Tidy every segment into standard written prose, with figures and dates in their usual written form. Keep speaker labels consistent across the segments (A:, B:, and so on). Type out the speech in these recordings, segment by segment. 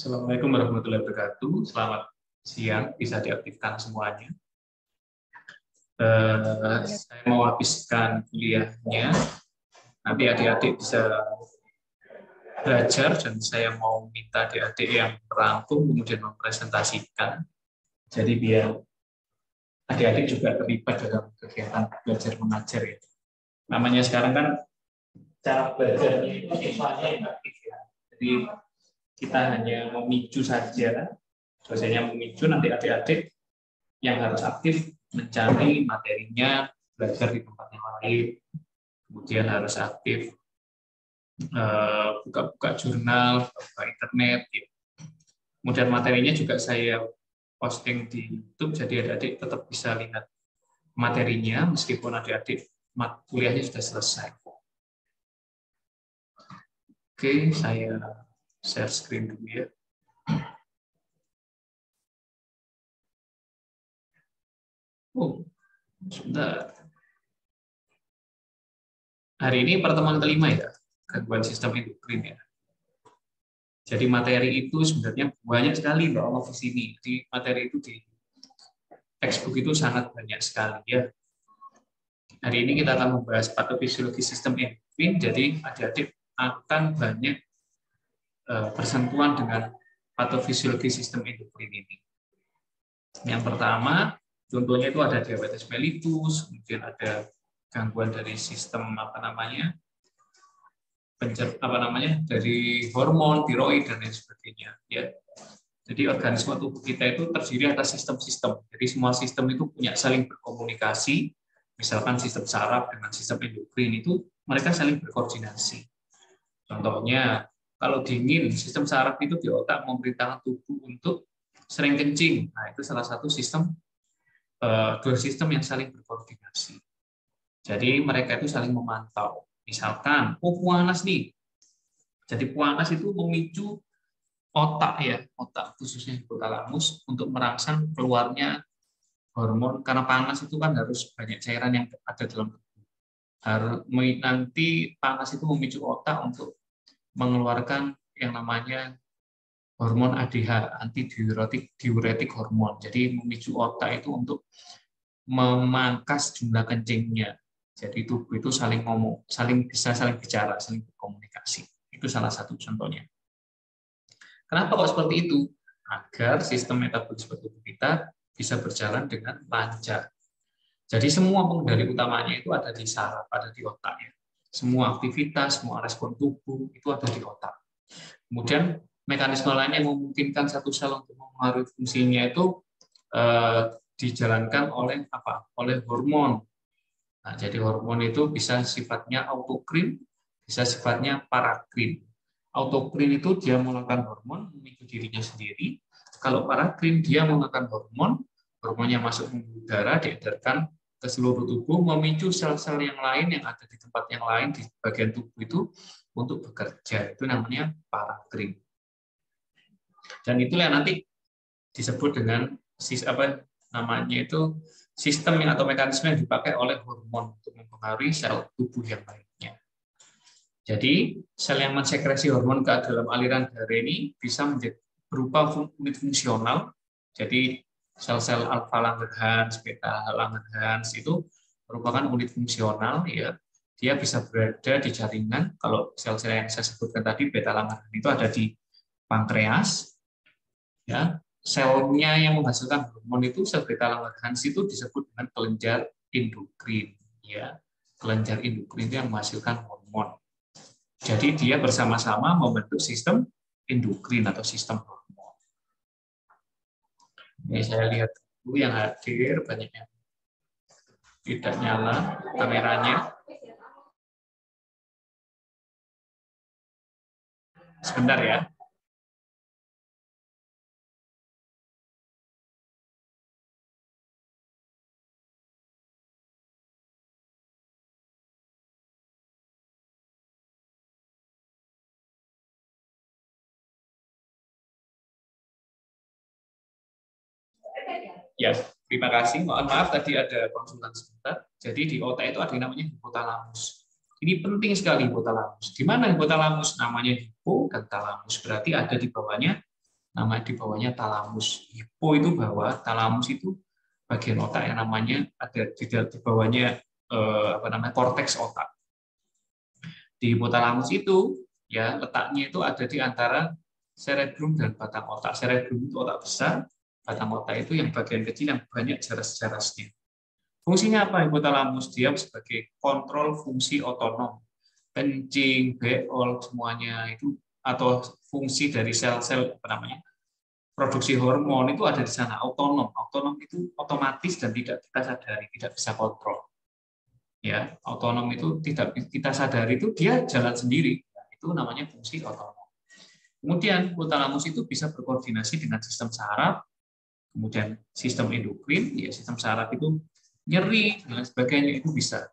A: Assalamualaikum warahmatullahi wabarakatuh. Selamat siang, bisa diaktifkan semuanya. Saya mau habiskan kuliahnya. Nanti adik-adik bisa belajar dan saya mau minta adik-adik yang merangkum kemudian mempresentasikan. Jadi biar adik-adik juga terlibat dalam kegiatan belajar mengajar ya. Namanya sekarang kan cara belajarnya itu siswanya yang aktif ya. Jadi kita hanya memicu saja, dosennya memicu, nanti adik-adik yang harus aktif mencari materinya, belajar di tempat yang lain, kemudian harus aktif buka-buka jurnal, buka internet. Ya. Kemudian materinya juga saya posting di YouTube, jadi adik-adik tetap bisa lihat materinya meskipun adik-adik kuliahnya sudah selesai. Oke, saya share screen dulu ya. Oh, sebentar. Hari ini pertemuan kelima ya, gangguan sistem endokrin ya. Jadi materi itu sebenarnya banyak sekali Mbak di sini. Di materi itu di textbook itu sangat banyak sekali ya. Hari ini kita akan membahas patofisiologi sistem endokrin. Jadi adik-adik akan banyak bersentuhan dengan patofisiologi sistem endokrin ini. Yang pertama, contohnya itu ada diabetes mellitus, kemudian ada gangguan dari sistem dari hormon, tiroid dan lain sebagainya. Ya. Jadi organisme tubuh kita itu terdiri atas sistem-sistem. Jadi semua sistem itu punya saling berkomunikasi. Misalkan sistem saraf dengan sistem endokrin itu mereka saling berkoordinasi. Contohnya, kalau dingin, sistem saraf itu di otak memerintahkan tubuh untuk sering kencing. Nah, itu salah satu sistem, dua sistem yang saling berkoordinasi. Jadi mereka itu saling memantau. Misalkan, panas nih. Jadi panas itu memicu otak ya, otak khususnya hipotalamus untuk merangsang keluarnya hormon, karena panas itu kan harus banyak cairan yang ada dalam tubuh. Nanti panas itu memicu otak untuk mengeluarkan yang namanya hormon ADH, antidiuretik hormon. Jadi memicu otak itu untuk memangkas jumlah kencingnya. Jadi tubuh itu saling ngomong, bisa saling bicara, saling berkomunikasi. Itu salah satu contohnya. Kenapa kok seperti itu? Agar sistem metabolisme tubuh kita bisa berjalan dengan lancar. Jadi semua pengendali utamanya itu ada di saraf, ada di otak ya. Semua aktivitas, semua respon tubuh itu ada di otak. Kemudian mekanisme lain yang memungkinkan satu sel untuk mempengaruhi fungsinya itu dijalankan oleh apa? Oleh hormon. Nah, jadi hormon itu bisa sifatnya autokrin, bisa sifatnya parakrin. Autokrin itu dia mengeluarkan hormon memicu dirinya sendiri. Kalau parakrin dia mengeluarkan hormonnya masuk ke udara, diedarkan ke seluruh tubuh, memicu sel-sel yang lain yang ada di tempat yang lain di bagian tubuh itu untuk bekerja. Itu namanya parakrin. Dan itulah yang nanti disebut dengan sistem atau mekanisme yang dipakai oleh hormon untuk mempengaruhi sel tubuh yang lainnya. Jadi sel yang mensekresi hormon ke dalam aliran darah ini bisa berupa unit fungsional. Jadi sel-sel alfa Langerhans, beta Langerhans itu merupakan unit fungsional ya. Dia bisa berada di jaringan. Kalau sel-sel yang saya sebutkan tadi beta Langerhans itu ada di pankreas. Ya, selnya yang menghasilkan hormon itu sel beta Langerhans itu disebut dengan kelenjar endokrin. Ya, kelenjar endokrin itu yang menghasilkan hormon. Jadi dia bersama-sama membentuk sistem endokrin atau sistem hormon. Ini saya lihat dulu yang hadir, banyak yang tidak nyala kameranya. Sebentar ya. Ya, terima kasih. Mohon maaf tadi ada konsultan sebentar. Jadi di otak itu ada yang namanya hipotalamus. Ini penting sekali hipotalamus. Di mana hipotalamus? Namanya hipo dan talamus. Berarti ada di bawahnya nama di bawahnya talamus. Hipo itu bawah, talamus itu bagian otak yang namanya ada di bawahnya korteks otak. Di hipotalamus itu ya letaknya itu ada di antara cerebrum dan batang otak. Cerebrum itu otak besar, batang otak itu yang bagian kecil yang banyak jaras-jarasnya. Fungsinya apa hipotalamus? Dia sebagai kontrol fungsi otonom. Kencing, beol, semuanya itu, atau fungsi dari sel-sel produksi hormon itu ada di sana, otonom. Otonom itu otomatis dan tidak kita sadari, tidak bisa kontrol. Ya, otonom itu tidak kita sadari, itu dia jalan sendiri. Itu namanya fungsi otonom. Kemudian hipotalamus itu bisa berkoordinasi dengan sistem saraf, kemudian sistem endokrin. Ya, sistem saraf itu nyeri dan sebagainya itu bisa.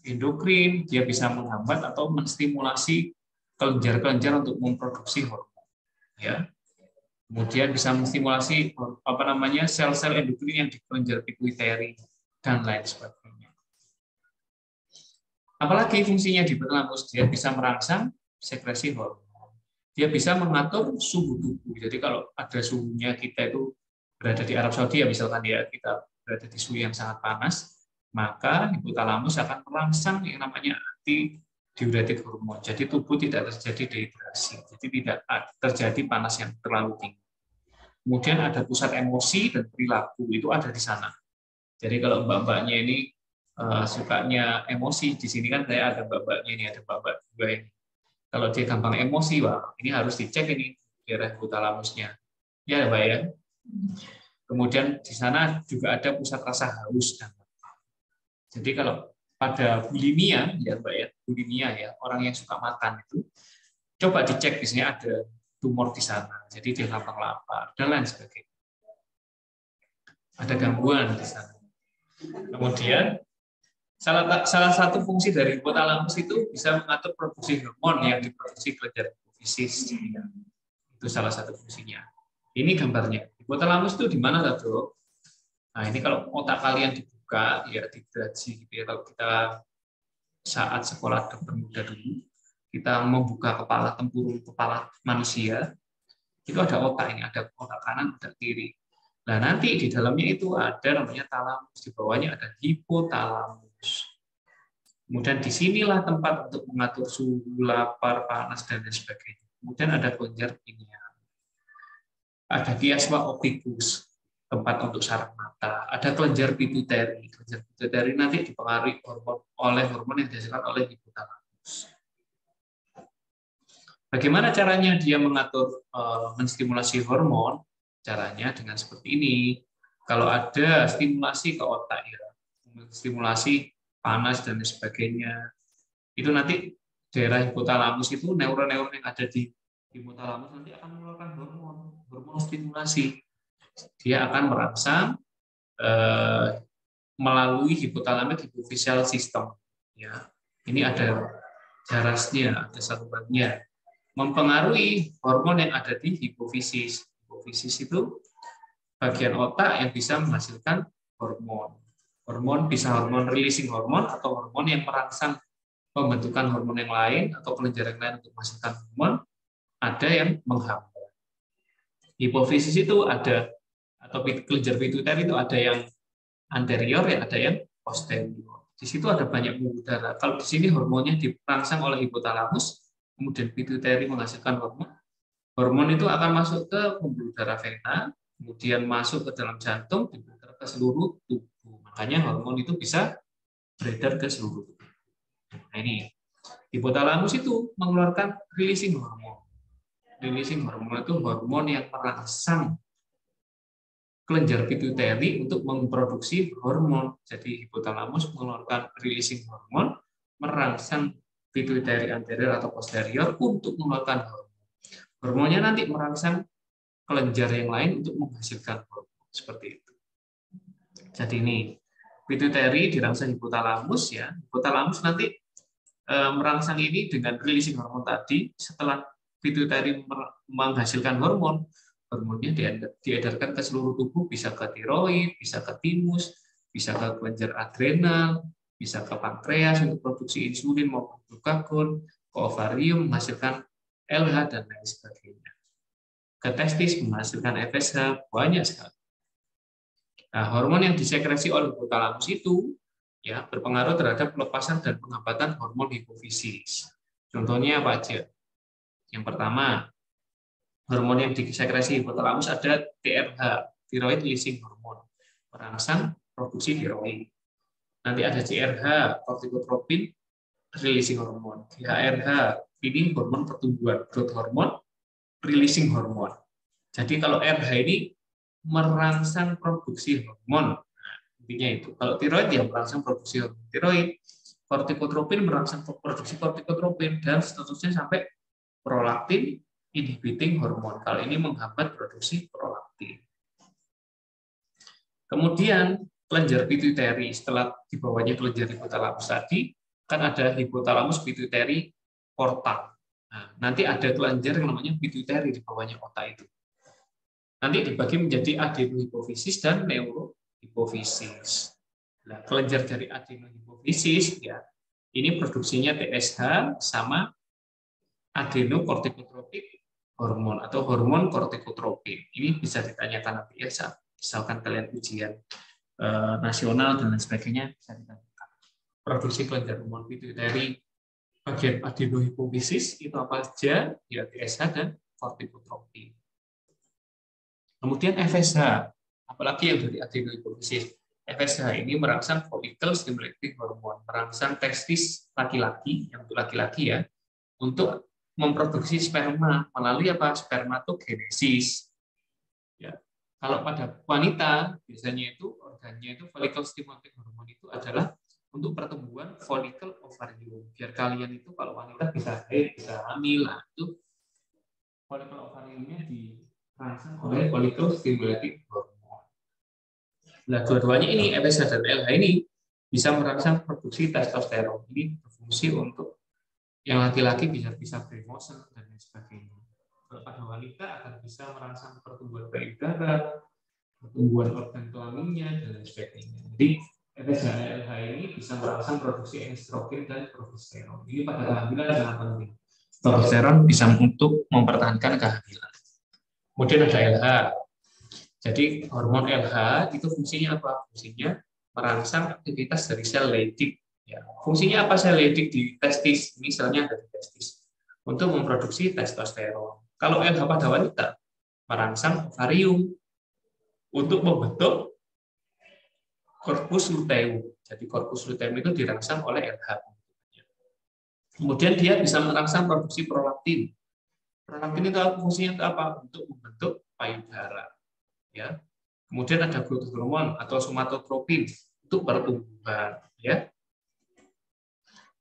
A: Endokrin dia bisa menghambat atau menstimulasi kelenjar-kelenjar untuk memproduksi hormon. Ya. Kemudian bisa menstimulasi sel-sel endokrin yang di kelenjar pituitari dan lain sebagainya. Apalagi fungsinya di hipotalamus, dia bisa merangsang sekresi hormon. Dia bisa mengatur suhu tubuh. Jadi kalau ada suhunya kita itu berada di Arab Saudi ya misalkan ya kita berada di suhu yang sangat panas, maka hipotalamus akan merangsang yang namanya antidiuretik hormon. Jadi tubuh tidak terjadi dehidrasi. Jadi tidak terjadi panas yang terlalu tinggi. Kemudian ada pusat emosi dan perilaku itu ada di sana. Jadi kalau mbak-mbaknya ini sukanya emosi, di sini kan saya ada mbak-mbaknya ini, ada mbak-mbak juga ini. Kalau dia gampang emosi, wah ini harus dicek ini daerah hipotalamusnya. Ya, Mbak ya. Kemudian di sana juga ada pusat rasa haus dan lapar. Jadi kalau pada bulimia, ya Mbak ya, bulimia ya, orang yang suka makan itu, coba dicek biasanya ada tumor di sana. Jadi dia gampang lapar dan lain sebagainya. Ada gangguan di sana. Kemudian salah satu fungsi dari hipotalamus itu bisa mengatur produksi hormon yang diproduksi kelenjar hipofisis. Itu salah satu fungsinya. Ini gambarnya. Hipotalamus itu di mana, Dok? Nah, ini kalau otak kalian dibuka, ya digraji gitu ya. Kalau kita saat sekolah dokter muda dulu, kita membuka kepala tempurung kepala manusia, itu ada otak ini, ada otak kanan, otak kiri. Nah, nanti di dalamnya itu ada namanya talamus, di bawahnya ada hipotalamus. Kemudian disinilah tempat untuk mengatur suhu, lapar, panas, dan lain sebagainya. Kemudian ada kelenjar pineal. Ada chiasma opticus, tempat untuk saraf mata. Ada kelenjar pituitari. Kelenjar pituitari nanti dipengaruhi oleh hormon yang dihasilkan oleh hipotalamus. Bagaimana caranya dia mengatur, menstimulasi hormon? Caranya dengan seperti ini. Kalau ada stimulasi ke otak, ya, stimulasi panas dan sebagainya, itu nanti daerah hipotalamus itu neuron-neuron yang ada di hipotalamus nanti akan mengeluarkan hormon stimulasi. Dia akan merangsang melalui hipotalamus hipofisial system. Ya, ini ada jarasnya, ada salurannya, mempengaruhi hormon yang ada di hipofisis. Hipofisis itu bagian otak yang bisa menghasilkan hormon. Hormon bisa hormon releasing hormon atau hormon yang merangsang pembentukan hormon yang lain atau kelenjar yang lain untuk menghasilkan hormon, ada yang menghambat. Hipofisis itu ada, atau kelenjar pituitari itu ada yang anterior, ya ada yang posterior. Di situ ada banyak pembuluh darah. Kalau di sini hormonnya dirangsang oleh hipotalamus, kemudian pituitari menghasilkan hormon. Hormon itu akan masuk ke pembuluh darah vena, kemudian masuk ke dalam jantung, diputar ke seluruh tubuh. Makanya hormon itu bisa beredar ke seluruh tubuh. Nah, ini hipotalamus itu mengeluarkan releasing hormon. Releasing hormon itu hormon yang merangsang kelenjar pituitari untuk memproduksi hormon. Jadi hipotalamus mengeluarkan releasing hormon, merangsang pituitari anterior atau posterior untuk mengeluarkan hormon. Hormonnya nanti merangsang kelenjar yang lain untuk menghasilkan hormon. Seperti itu. Jadi ini pituitari dirangsang hipotalamus, ya. Hipotalamus nanti merangsang ini dengan releasing hormon tadi. Setelah pituitari menghasilkan hormon, hormonnya diedarkan ke seluruh tubuh, bisa ke tiroid, bisa ke timus, bisa ke kelenjar adrenal, bisa ke pankreas untuk produksi insulin maupun glukagon, ke ovarium menghasilkan LH dan lain sebagainya. ke testis menghasilkan FSH, banyak sekali. Nah, hormon yang disekresi oleh hipotalamus itu ya berpengaruh terhadap pelepasan dan penghambatan hormon hipofisis. Contohnya apa aja? Yang pertama, hormon yang disekresi hipotalamus ada TRH, thyroid releasing hormone, merangsang produksi tiroid. Nanti ada CRH, corticotropin releasing hormone, GHRH, ini hormon pertumbuhan, growth hormone, releasing hormone. Jadi kalau RH ini merangsang produksi hormon. Nah, intinya itu. Kalau tiroid ya merangsang produksi hormon tiroid, kortikotropin merangsang produksi kortikotropin, dan seterusnya sampai prolaktin inhibiting hormon. Kalau ini menghambat produksi prolaktin. Kemudian kelenjar pituitari, setelah dibawanya kelenjar hipotalamus tadi, kan ada hipotalamus pituitari portal. Nah, nanti ada kelenjar yang namanya pituitari di bawahnya otak itu. Nanti dibagi menjadi adenohipofisis dan neurohipofisis. Nah, kelenjar dari adenohipofisis ya, ini produksinya TSH sama adenokortikotropik hormon atau hormon kortikotropin. Ini bisa ditanyakan nanti ya, misalkan kalian ujian nasional dan lain sebagainya bisa ditanyakan. Produksi kelenjar hormon pituitari bagian adenohipofisis itu apa saja? Ya TSH dan kortikotropin. Kemudian FSH, apalagi yang dari adenohipofisis. FSH ini merangsang follicle stimulating hormone, merangsang testis laki-laki, yang untuk laki-laki ya, untuk memproduksi sperma melalui apa? Spermatogenesis. Ya. Kalau pada wanita biasanya itu organnya itu follicle stimulating hormone itu adalah untuk pertumbuhan follicle ovarium. Biar kalian itu kalau wanita bisa bisa hamil, nah, itu follicle ovariumnya dirangsang oleh follicle stimulating hormone. Nah, dua-duanya ini FSH dan LH ini bisa merangsang produksi testosteron. Ini berfungsi untuk yang laki-laki bisa bermosen dan lain sebagainya. Kalau pada wanita akan bisa merangsang pertumbuhan payudara, pertumbuhan organ kelaminnya dan lain sebagainya. Jadi FSH dan LH ini bisa merangsang produksi estrogen dan progesteron. Ini pada kehamilan sangat penting. Progesteron bisa untuk mempertahankan kehamilan. Kemudian ada LH. Jadi hormon LH itu fungsinya apa? Fungsinya merangsang aktivitas dari sel Leydig. Ya. Fungsinya apa sel Leydig di testis? Misalnya dari testis untuk memproduksi testosteron. Kalau LH pada wanita merangsang ovarium untuk membentuk corpus luteum. Jadi corpus luteum itu dirangsang oleh LH. Kemudian dia bisa merangsang produksi prolaktin. Prolaktin itu fungsinya untuk apa? Untuk membentuk payudara. Ya. Kemudian ada growth hormone atau somatotropin untuk pertumbuhan. Ya.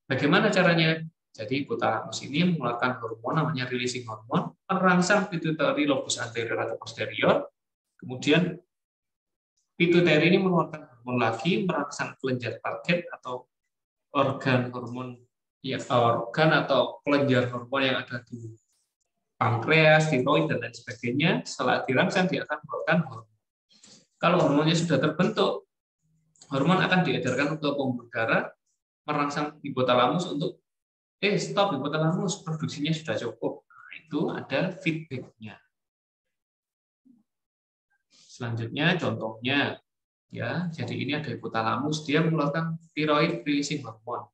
A: Bagaimana caranya? Jadi hipotalamus ini mengeluarkan hormon namanya releasing hormone, merangsang pituitary lobus anterior atau posterior. Kemudian pituitary ini mengeluarkan hormon lagi, merangsang kelenjar target atau organ hormon ya, organ atau kelenjar hormon yang ada di pankreas, tiroid, dan lain sebagainya. Setelah dirangsang, dia akan mengeluarkan hormon. Kalau hormonnya sudah terbentuk, hormon akan diedarkan ke pembuluh darah, merangsang hipotalamus untuk stop hipotalamus, produksinya sudah cukup. Nah, itu ada feedback-nya. Selanjutnya contohnya ya, jadi ini ada hipotalamus, dia mengeluarkan thyroid releasing hormone.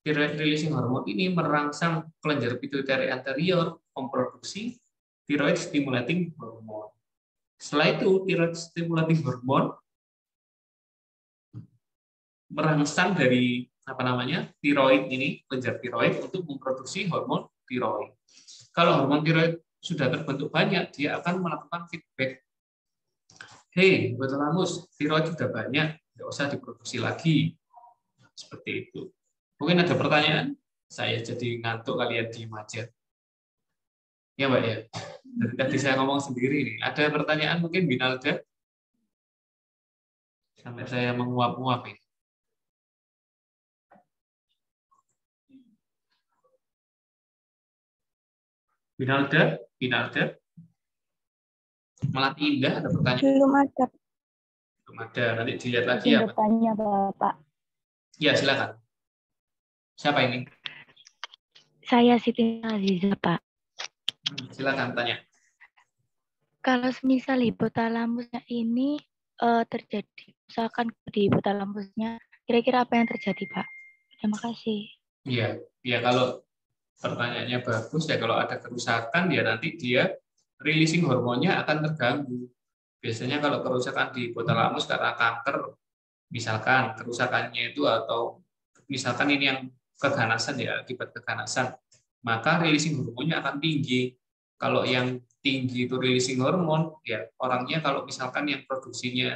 A: Thyroid releasing hormone ini merangsang kelenjar pituitary anterior memproduksi thyroid stimulating hormone. Setelah itu thyroid stimulating hormone merangsang dari tiroid ini, kelenjar tiroid untuk memproduksi hormon tiroid. Kalau hormon tiroid sudah terbentuk banyak, dia akan melakukan feedback. Hei, hipotalamus, tiroid sudah banyak, tidak usah diproduksi lagi. Seperti itu. Mungkin ada pertanyaan? Saya jadi ngantuk, kalian diem aja. Ya, Mbak ya. Dari tadi saya ngomong sendiri nih. Ada pertanyaan mungkin Binalda? Sampai saya menguap-nguap ini. Binalda? Melati Indah, ada pertanyaan?
B: Belum ada.
A: Belum ada, nanti dilihat lagi ya.
B: Bertanya, Bapak.
A: Ya, silakan. Siapa ini?
B: Saya Siti Aziza, Pak.
A: Silakan tanya.
B: Kalau semisal hipotalamusnya ini terjadi, misalkan di hipotalamusnya, kira-kira apa yang terjadi, Pak? Terima kasih.
A: Iya, ya kalau pertanyaannya bagus ya, kalau ada kerusakan ya nanti dia releasing hormonnya akan terganggu. Biasanya kalau kerusakan di hipotalamus karena kanker, misalkan kerusakannya itu atau misalkan ini yang keganasan ya, akibat keganasan, maka releasing hormonnya akan tinggi. Kalau yang tinggi itu releasing hormon, ya orangnya kalau misalkan yang produksinya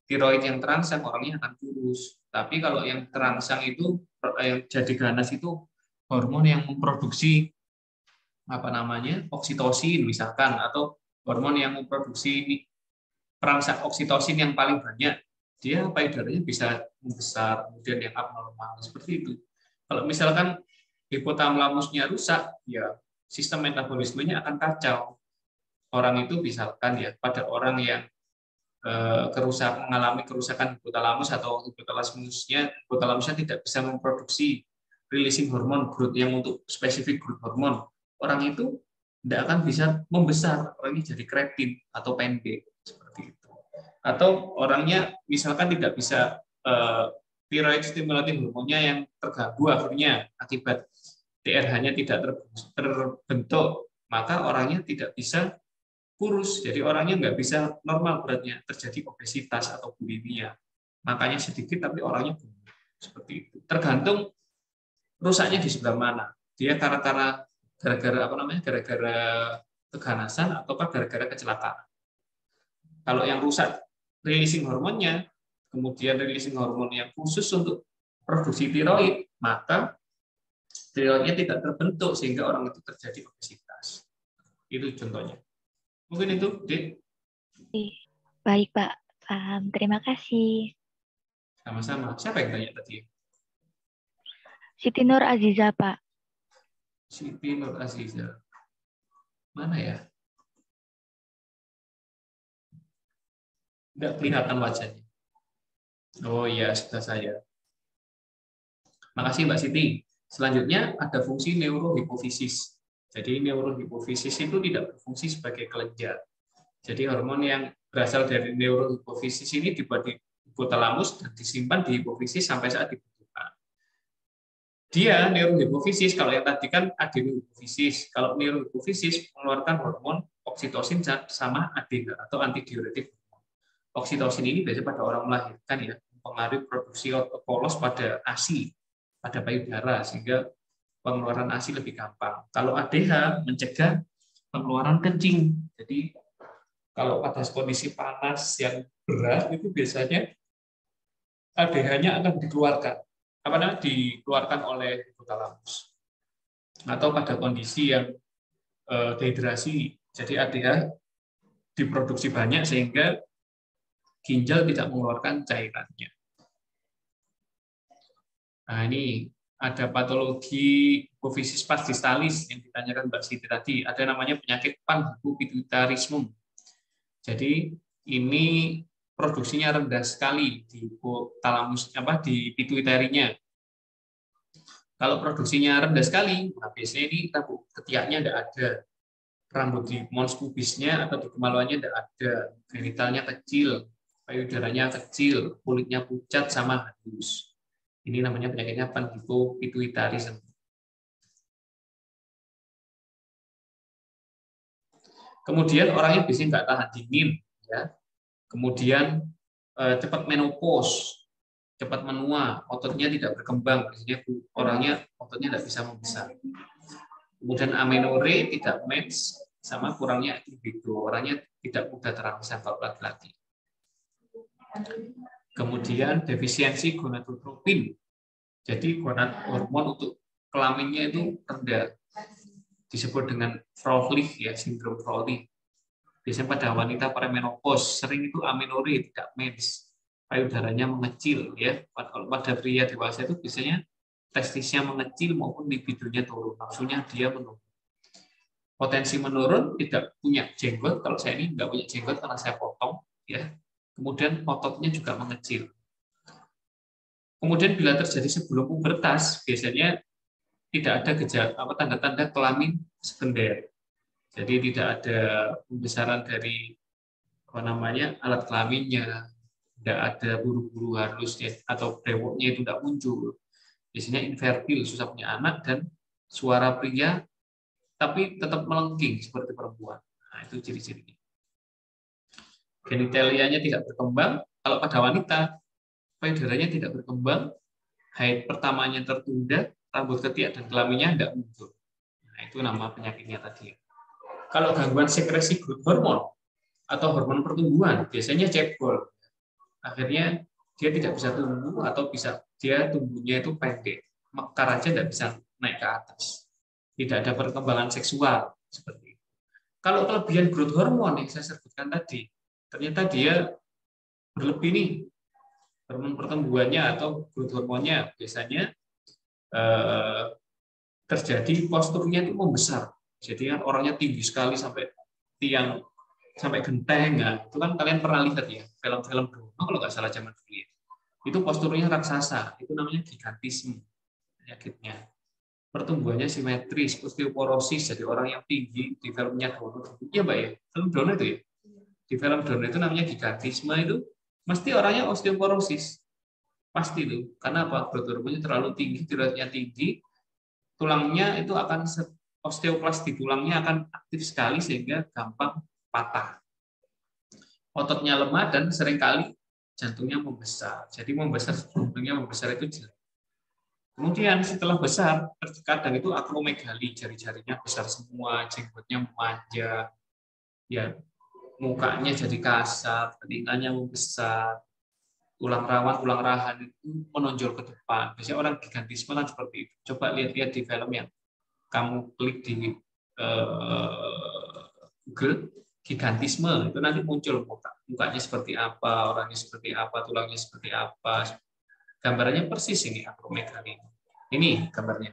A: tiroid yang terangsang, orangnya akan kurus. Tapi kalau yang terangsang itu, yang jadi ganas itu hormon yang memproduksi apa namanya oksitosin misalkan, atau hormon yang memproduksi perangsang oksitosin yang paling banyak, dia payudaranya bisa membesar, kemudian yang abnormal seperti itu. Kalau misalkan hipotalamusnya rusak, ya sistem metabolismenya akan kacau. Orang itu misalkan ya, pada orang yang mengalami kerusakan hipotalamus atau hipotalamusnya tidak bisa memproduksi releasing hormon growth yang untuk spesifik growth hormon, orang itu tidak akan bisa membesar, orangnya jadi kreatin atau pendek seperti itu. Atau orangnya misalkan tidak bisa thyroid stimulating hormonnya yang terganggu akhirnya akibat TRH-nya tidak terbentuk, maka orangnya tidak bisa kurus, jadi orangnya nggak bisa normal beratnya, terjadi obesitas atau bulimia. Makanya sedikit tapi orangnya gemuk seperti itu. Tergantung rusaknya di sebelah mana. Dia gara-gara apa namanya? Gara-gara keganasan ataukah gara-gara kecelakaan. Kalau yang rusak releasing hormonnya, kemudian releasing hormon yang khusus untuk produksi tiroid, maka tiroidnya tidak terbentuk sehingga orang itu terjadi obesitas. Itu contohnya. Mungkin itu, Dik.
B: Baik, Pak. Terima kasih.
A: Sama-sama. Siapa yang tanya tadi?
B: Siti Nur Aziza, Pak.
A: Siti Nur Aziza. Mana ya? Tidak kelihatan wajahnya. Oh iya, sudah saya. Makasih Mbak Siti. Selanjutnya ada fungsi neurohipofisis. Jadi neurohipofisis itu tidak berfungsi sebagai kelenjar. Jadi hormon yang berasal dari neurohipofisis ini dibuat di hipotalamus dan disimpan di hipofisis sampai saat dibutuhkan. Dia neurohipofisis, kalau yang tadi kan adenohipofisis. Kalau neurohipofisis mengeluarkan hormon oksitosin sama ADH atau antidiuretik. Oksitosin ini biasanya pada orang melahirkan ya, mempengaruhi produksi polos pada ASI, pada payudara, sehingga pengeluaran ASI lebih gampang. Kalau ADH mencegah pengeluaran kencing. Jadi kalau pada kondisi panas yang berat itu biasanya ADH-nya akan dikeluarkan oleh hipotalamus. Atau pada kondisi yang dehidrasi, jadi ADH diproduksi banyak sehingga ginjal tidak mengeluarkan cairannya. Nah, ini ada patologi hipofisis pasdistalis yang ditanyakan Mbak Siti tadi. Ada namanya penyakit panhypopituitarisme. Jadi ini produksinya rendah sekali di hipotalamus di pituitarinya. Kalau produksinya rendah sekali, nah biasanya ini ketiaknya tidak ada. Rambut di mons pubisnya atau di kemaluannya tidak ada. Genitalnya kecil, payudaranya kecil, kulitnya pucat sama halus. Ini namanya penyakitnya panhypopituitarisme. Kemudian orangnya biasanya nggak tahan dingin, ya. Kemudian cepat menopause, cepat menua, ototnya tidak berkembang, biasanya orangnya ototnya tidak bisa membesar. Kemudian amenore, tidak mens, sama kurangnya libido, orangnya tidak mudah terangsang kalau laki-laki. Kemudian defisiensi gonadotropin, jadi hormon untuk kelaminnya itu rendah, disebut dengan Froehlich ya, sindrom Froehlich. Biasanya pada wanita premenopause sering itu amenore, tidak mens, payudaranya mengecil ya. Kalau pada pria dewasa itu biasanya testisnya mengecil maupun libidonya turun, nafsunya dia menurun. Potensi menurun, tidak punya jenggot. Kalau saya ini nggak punya jenggot karena saya potong, ya. Kemudian ototnya juga mengecil. Kemudian bila terjadi sebelum pubertas, biasanya tidak ada gejala tanda-tanda kelamin sekunder. Jadi tidak ada pembesaran dari apa namanya alat kelaminnya, tidak ada buru-buru harusnya atau brewoknya itu tidak muncul. Biasanya infertil, susah punya anak, dan suara pria tapi tetap melengking seperti perempuan. Nah, itu ciri-cirinya. Genitalianya tidak berkembang. Kalau pada wanita, payudaranya tidak berkembang, haid pertamanya tertunda, rambut ketiak dan kelaminnya tidak muncul. Nah, itu nama penyakitnya tadi. Kalau gangguan sekresi growth hormone atau hormon pertumbuhan, biasanya cebol. Akhirnya dia tidak bisa tumbuh atau dia tumbuhnya itu pendek, mekar aja tidak bisa naik ke atas. Tidak ada perkembangan seksual seperti itu. Kalau kelebihan growth hormone yang saya sebutkan tadi, ternyata dia berlebih nih, hormon pertumbuhannya atau growth hormonnya biasanya terjadi posturnya itu membesar. Jadi kan orangnya tinggi sekali sampai tiang, sampai genteng. Nah, itu kan kalian pernah lihat ya, film-film Dono kalau nggak salah zaman dulu ya. Itu posturnya raksasa, itu namanya gigantisme penyakitnya. Pertumbuhannya simetris, osteoporosis, jadi orang yang tinggi di filmnya Dono. Iya Mbak ya, film Dono itu ya. Di film Dono itu namanya gigantisme, itu mesti orangnya osteoporosis. Pasti itu. Karena apa? Growth hormonnya terlalu tinggi, tiroidnya tinggi, tulangnya itu akan osteoklas di tulangnya akan aktif sekali sehingga gampang patah. Ototnya lemah dan seringkali jantungnya membesar. Jadi jantungnya membesar itu jelek. Kemudian setelah besar, kadang itu akromegali, jari-jarinya besar semua, jenggotnya memanjang, ya mukanya jadi kasar, telinganya membesar, tulang rawan, tulang rahan itu menonjol ke depan. Biasanya orang gigantisme kan seperti itu. Coba lihat-lihat di film yang kamu klik di Google, gigantisme, itu nanti muncul mukanya seperti apa, orangnya seperti apa, tulangnya seperti apa. Gambarannya persis ini akromegali. Ini gambarnya.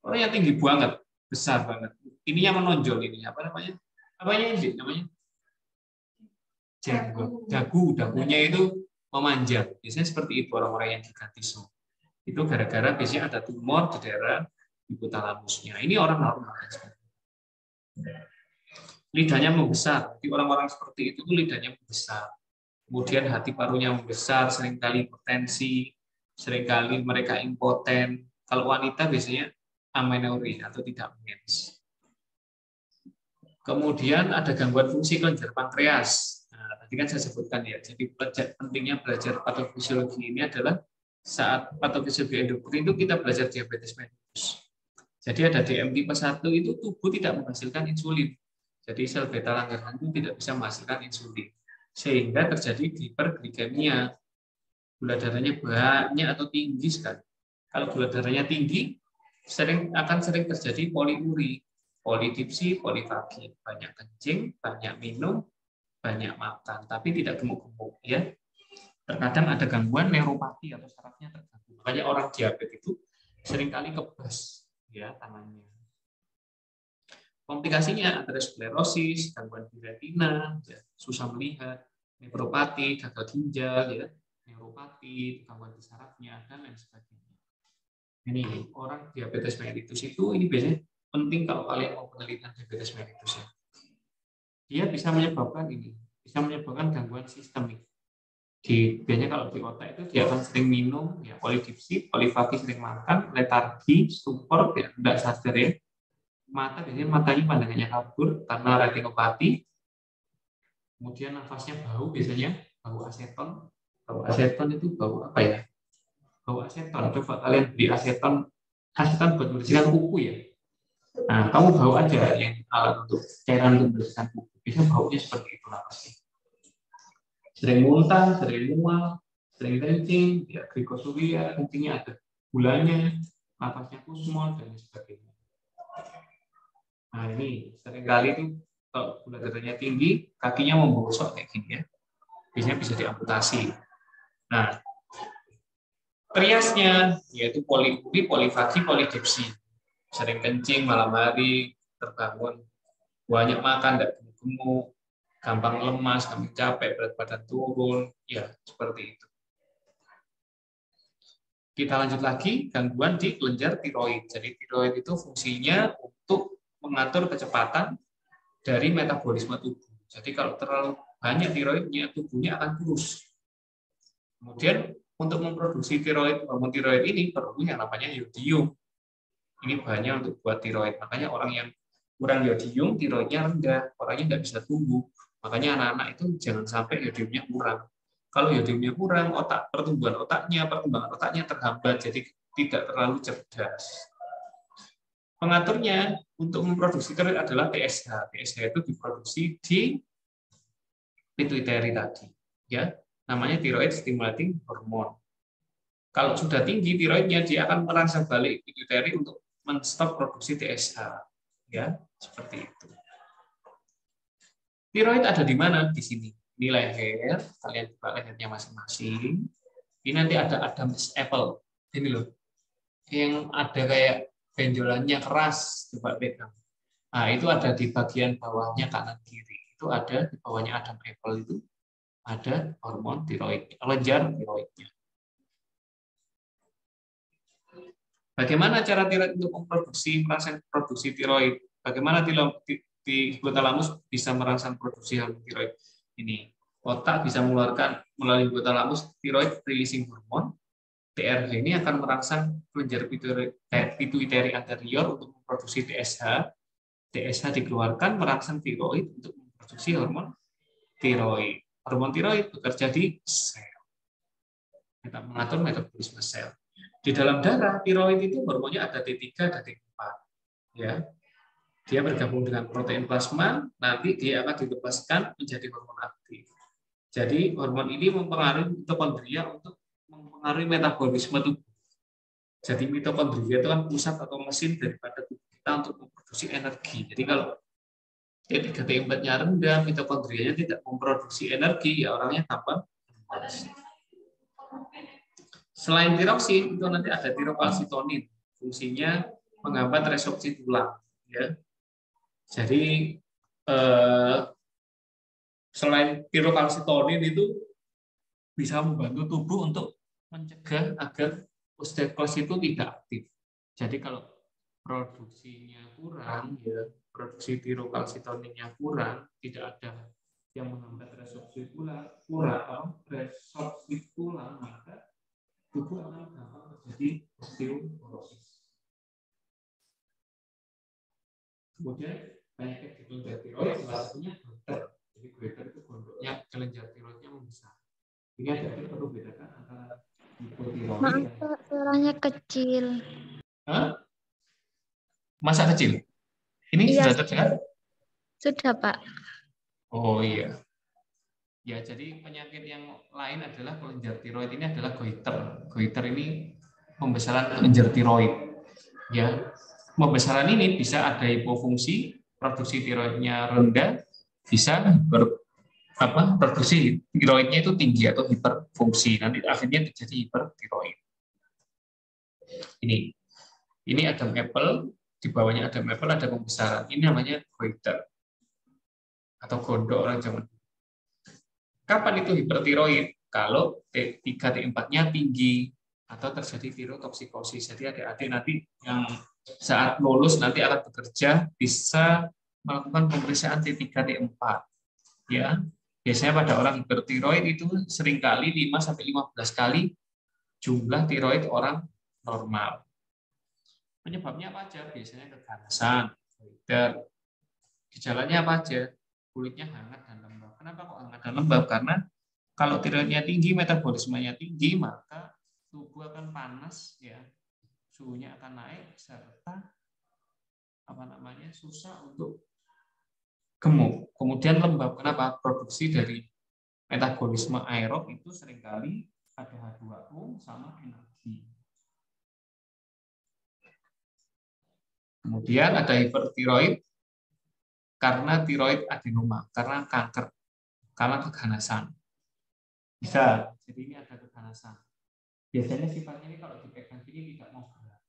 A: Orang yang tinggi banget, besar banget. Ini yang menonjol ini apa namanya? Apanya ini namanya? Jenggot, dagunya itu memanjang. Biasanya seperti itu orang-orang yang gigantisme. Itu gara-gara biasanya ada tumor di daerah hipotalamusnya. Ini orang normal. Lidahnya membesar. Jadi orang-orang seperti itu lidahnya membesar. Kemudian hati parunya membesar, seringkali hipertensi, seringkali mereka impoten. Kalau wanita biasanya amenorrhea atau tidak mens. Kemudian ada gangguan fungsi kelenjar pankreas. Nah, tadi kan saya sebutkan ya. Jadi pentingnya belajar patofisiologi ini adalah saat patofisiologi endokrin itu kita belajar diabetes mellitus. Jadi ada DM tipe 1 itu tubuh tidak menghasilkan insulin. Jadi sel beta Langerhans itu tidak bisa menghasilkan insulin. Sehingga terjadi hiperglikemia. Gula darahnya banyak atau tinggi sekali. Kalau gula darahnya tinggi, akan sering terjadi poliuri, polidipsi, polifagi. Banyak kencing, banyak minum, banyak makan, tapi tidak gemuk-gemuk. Ya. Terkadang ada gangguan neuropati atau sarafnya terganggu. Banyak orang diabetes itu seringkali kebas ya tangannya. Komplikasinya ada sklerosis, gangguan di retina, ya, susah melihat, nefropati, gagal ginjal, ya, neuropati, gangguan di sarafnya, dan lain sebagainya. Ini orang diabetes mellitus itu ini biasanya penting kalau kalian mau penelitian diabetes mellitus ya. Dia bisa menyebabkan gangguan sistemik. Biasanya kalau di otak itu dia akan sering minum, ya, polidipsi, polifagi, sering makan, letargi, stupor, ya, tidak sadar ya. Biasanya matanya pandangannya kabur karena retinopati. Kemudian nafasnya bau, biasanya bau aseton. Bau aseton itu bau apa ya? Bau aseton. Coba kalian beli aseton buat membersihkan kuku ya. Nah, kamu bau aja yang alat untuk cairan untuk membersihkan kuku. Biasanya baunya seperti itu nafasnya. Sering muntah, sering mual, sering kencing, ya glikosuria, kencingnya ada gulanya, nafasnya kusmol dan sebagainya. Nah ini seringkali itu kalau gula darahnya tinggi, kakinya membosok kayak gini ya. Biasanya bisa diamputasi. Nah, triasnya yaitu poliuri, polifagi, polidipsi. Sering kencing malam hari, terbangun, banyak makan, tidak gemuk, gampang lemas, gampang capek, berat badan turun, ya seperti itu. Kita lanjut lagi, gangguan di kelenjar tiroid. Jadi tiroid itu fungsinya untuk mengatur kecepatan dari metabolisme tubuh. Jadi kalau terlalu banyak tiroidnya, tubuhnya akan kurus. Kemudian untuk memproduksi hormon tiroid ini perlu yang namanya yodium. Ini bahannya untuk buat tiroid. Makanya orang yang kurang yodium, tiroidnya rendah, orangnya nggak bisa tumbuh. Makanya anak-anak itu jangan sampai yodiumnya kurang. Kalau yodiumnya kurang, perkembangan otaknya terhambat, jadi tidak terlalu cerdas. Pengaturnya untuk memproduksi tiroid adalah TSH. TSH itu diproduksi di pituitari tadi, ya, namanya thyroid stimulating hormone. Kalau sudah tinggi tiroidnya, dia akan merangsang balik pituitari untuk menstop produksi TSH, ya, seperti itu. Tiroid ada di mana? Di sini. Ini leher, kalian buka lehernya masing-masing. Ini nanti ada Adam's apple. Ini loh, yang ada kayak benjolannya keras, coba pegang. Nah, itu ada di bagian bawahnya kanan kiri. Itu ada di bawahnya Adam's apple itu ada hormon tiroid, kelenjar tiroidnya. Bagaimana cara tiroid untuk merangsang produksi tiroid? Bagaimana di hipotalamus bisa merangsang produksi hormon tiroid? Ini otak bisa mengeluarkan melalui hipotalamus tiroid releasing hormone. TRH ini akan merangsang kelenjar pituitari anterior untuk memproduksi TSH. TSH dikeluarkan merangsang tiroid untuk memproduksi hormon tiroid. Hormon tiroid bekerja di sel. Kita mengatur metabolisme sel. Di dalam darah, tiroid itu hormonnya ada T3 dan T4. Ya. Dia bergabung dengan protein plasma, nanti dia akan dilepaskan menjadi hormon aktif. Jadi hormon ini mempengaruhi mitokondria untuk mempengaruhi metabolisme tubuh. Jadi mitokondria itu kan pusat atau mesin daripada tubuh kita untuk memproduksi energi. Jadi kalau T3 T4-nya rendah, mitokondrianya tidak memproduksi energi, ya orangnya tambah malas. Selain tiroksin, itu nanti ada tirokalsitonin. Fungsinya menghambat resorpsi tulang. Ya. Jadi selain tirokalsitonin itu bisa membantu tubuh untuk mencegah agar osteoklas itu tidak aktif. Jadi kalau produksinya kurang, ya produksi tirokalsitoninnya kurang, tidak ada yang menghambat resorpsi tulang, maka tubuh akan gampang terjadi osteoporosis. Kemudian penyakit di kelenjar tiroid salah satunya goiter. Jadi goiter itu gondoknya kelenjar tiroidnya membesar. Ini ada perlu bedakan antara hipotiroid.
C: Maaf Pak, suaranya kecil.
A: Hah? Masa kecil? Ini
C: Iya,
A: sudah terdengar?
C: sudah Pak.
A: Oh iya. Ya, jadi penyakit yang lain adalah kelenjar tiroid ini adalah goiter. Goiter ini pembesaran kelenjar tiroid. Ya, pembesaran ini bisa ada hipofungsi, produksi tiroidnya rendah, bisa produksi tiroidnya itu tinggi atau hiperfungsi. Nanti akhirnya terjadi hipertiroid. Ini Adam apple, di bawahnya Adam apple ada pembesaran. Ini namanya goiter atau gondok orang zaman. Kapan itu hipertiroid? Kalau T3 T4-nya tinggi atau terjadi tirotoksikosis. Jadi adik-adik nanti yang saat lulus nanti akan bekerja bisa melakukan pemeriksaan T3 T4. Ya, biasanya pada orang hipertiroid itu seringkali 5-15 kali jumlah tiroid orang normal. Penyebabnya apa aja? Biasanya keganasan, goiter. Gejalanya apa aja? Kulitnya hangat dan lembab. Kenapa kok hangat dan lembab? Karena kalau tiroidnya tinggi, metabolismenya tinggi, maka tubuh akan panas, ya, suhunya akan naik, serta susah untuk gemuk. Kemudian lembab. Kenapa? Produksi dari metabolisme aerob itu seringkali ada H2O sama energi. Kemudian ada hipertiroid karena tiroid adenoma, karena kanker, karena keganasan. Bisa, jadi ini ada keganasan. Biasanya sifatnya ini kalau dipegang gini tidak mau gerak.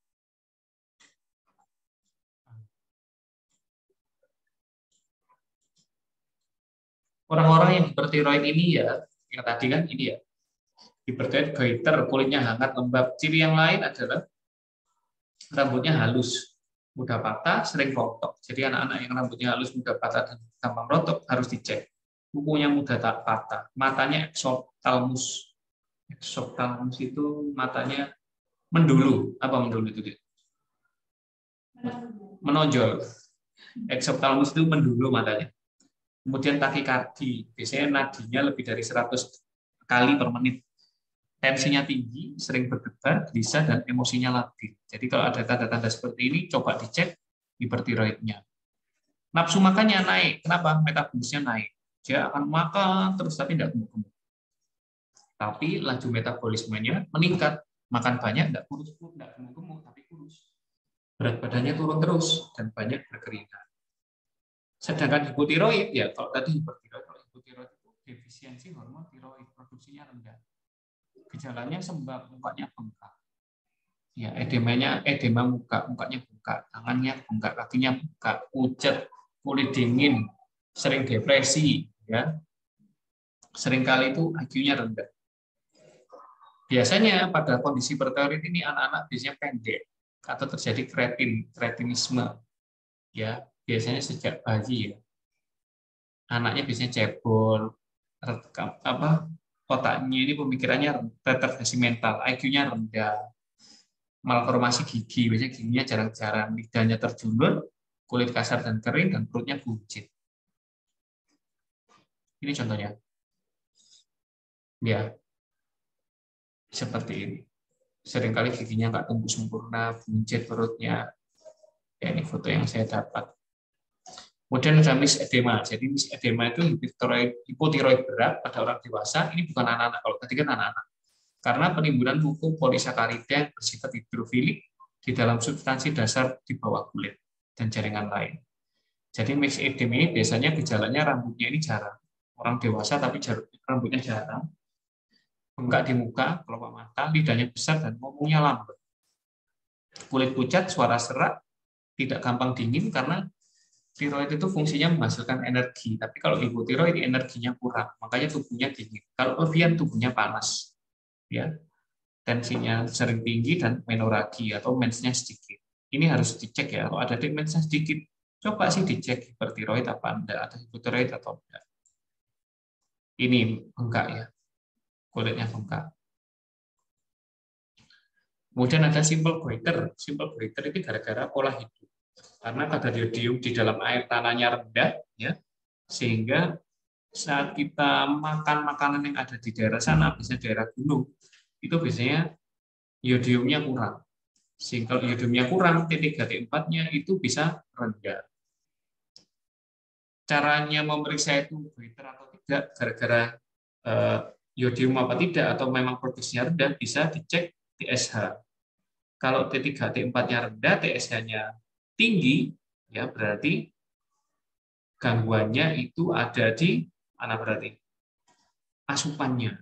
A: Orang-orang yang hipertiroid ini ya, yang tadi kan ini ya, hipertiroid goiter, kulitnya hangat, lembab. Ciri yang lain adalah rambutnya halus, mudah patah, sering rontok. Jadi anak-anak yang rambutnya halus, mudah patah, dan gampang rontok harus dicek. Kukunya mudah tak patah, matanya exophthalmos. Exophthalmos itu matanya mendulu. Apa mendulu itu? Menonjol. Exophthalmos itu mendulu matanya. Kemudian takikardi, biasanya nadinya lebih dari 100 kali per menit. Tensinya tinggi, sering berdebar, gelisah, dan emosinya labil. Jadi kalau ada tanda-tanda seperti ini, coba dicek hipertiroidnya. Nafsu makannya naik. Kenapa? Metabolismnya naik. Dia akan makan terus tapi tidak gemuk-gemuk. Tapi laju metabolismenya meningkat. Makan banyak, tidak kurus, tidak gemuk-gemuk, tapi kurus. Berat badannya turun terus dan banyak berkeringat. Sedangkan hipotiroid, ya kalau tadi hipertiroid, kalau hipotiroid itu defisiensi hormon tiroid, produksinya rendah. Gejalanya sembab, mukanya bengkak. Ya, edema muka, mukanya bengkak, tangannya bengkak, kakinya bengkak, pucat, kulit dingin, sering depresi, ya. Seringkali itu IQ-nya rendah. Biasanya pada kondisi hipertiroid ini anak-anak biasanya pendek atau terjadi kretinisme. Ya, biasanya sejak bayi ya. Anaknya biasanya cebol, otaknya ini pemikirannya retardasi mental, IQ-nya rendah, malformasi gigi, biasanya giginya jarang-jarang, lidahnya terjulur, kulit kasar dan kering, dan perutnya buncit. Ini contohnya. Ya, seperti ini. Seringkali giginya nggak tumbuh sempurna, buncit perutnya. Ya, ini foto yang saya dapat. Kemudian ada misedema. Jadi misedema itu hipotiroid berat pada orang dewasa. Ini bukan anak-anak. Kalau tadi kan anak-anak. Karena penimbunan pupuk polisakarida yang bersifat hidrofilik di dalam substansi dasar di bawah kulit dan jaringan lain. Jadi misedema ini biasanya gejalanya rambutnya ini jarang. Orang dewasa tapi rambutnya jarang. Bengkak di muka, kelopak mata, lidahnya besar, dan ngomongnya lambat. Kulit pucat, suara serak, tidak gampang dingin karena tiroid itu fungsinya menghasilkan energi, tapi kalau hipotiroid energinya kurang, makanya tubuhnya dingin. Kalau kelebihan tubuhnya panas, ya, tensinya sering tinggi dan menoragi atau mensnya sedikit. Ini harus dicek ya. Kalau ada mensnya sedikit, coba sih dicek hipertiroid apa enggak, atau hipotiroid atau enggak. Ini bengkak ya, kulitnya bengkak. Kemudian ada simple goiter. Simple goiter itu gara-gara pola hidup. Karena kadar yodium di dalam air tanahnya rendah, ya, sehingga saat kita makan makanan yang ada di daerah sana, biasanya daerah gunung, itu biasanya yodiumnya kurang. Sehingga kalau yodiumnya kurang, T3, T4-nya itu bisa rendah. Caranya memeriksa itu goiter atau tidak, gara-gara yodium apa tidak, atau memang produksinya rendah, bisa dicek TSH. Kalau T3, T4-nya rendah, TSH-nya tinggi, ya berarti gangguannya itu ada di mana berarti? Asupannya.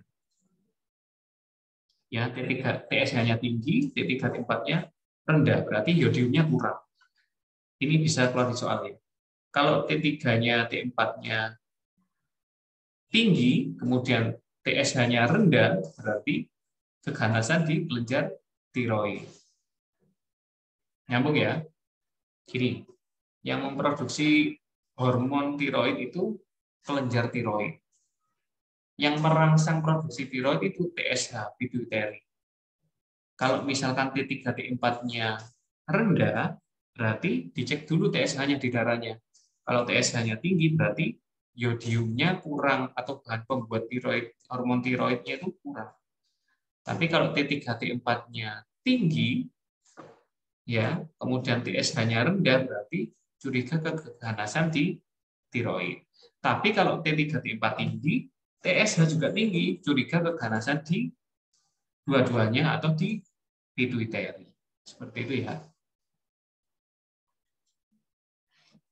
A: Ya, TSH-nya tinggi, T3, T4-nya rendah, berarti yodiumnya kurang. Ini bisa keluar di soal ya. Kalau T3-nya, T4-nya tinggi, kemudian TSH-nya rendah, berarti keganasan di kelenjar tiroid. Nyambung ya? Gini, yang memproduksi hormon tiroid itu kelenjar tiroid. Yang merangsang produksi tiroid itu TSH, pituitary. Kalau misalkan T3, T4-nya rendah, berarti dicek dulu TSH-nya di darahnya. Kalau TSH-nya tinggi, berarti yodiumnya kurang atau bahan pembuat tiroid, hormon tiroidnya itu kurang. Tapi kalau T3, T4-nya tinggi, ya, kemudian TSH-nya rendah, berarti curiga keganasan di tiroid. Tapi kalau T3, T4 tinggi, TSH juga tinggi, curiga keganasan di dua-duanya atau di pituitary. Seperti itu ya.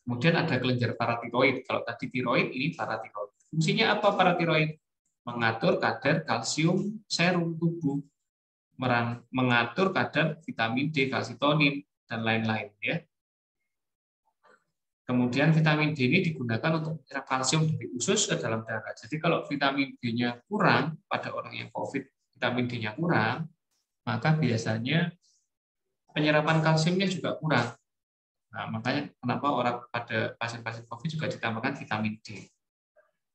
A: Kemudian ada kelenjar paratiroid. Kalau tadi tiroid, ini paratiroid. Fungsinya apa paratiroid? Mengatur kadar kalsium serum tubuh, mengatur kadar vitamin D, kalsitonin, dan lain-lain ya. Kemudian vitamin D ini digunakan untuk menyerap kalsium dari usus ke dalam darah. Jadi kalau vitamin D-nya kurang pada orang yang COVID, vitamin D-nya kurang, maka biasanya penyerapan kalsiumnya juga kurang. Nah, makanya kenapa orang pada pasien-pasien COVID juga ditambahkan vitamin D.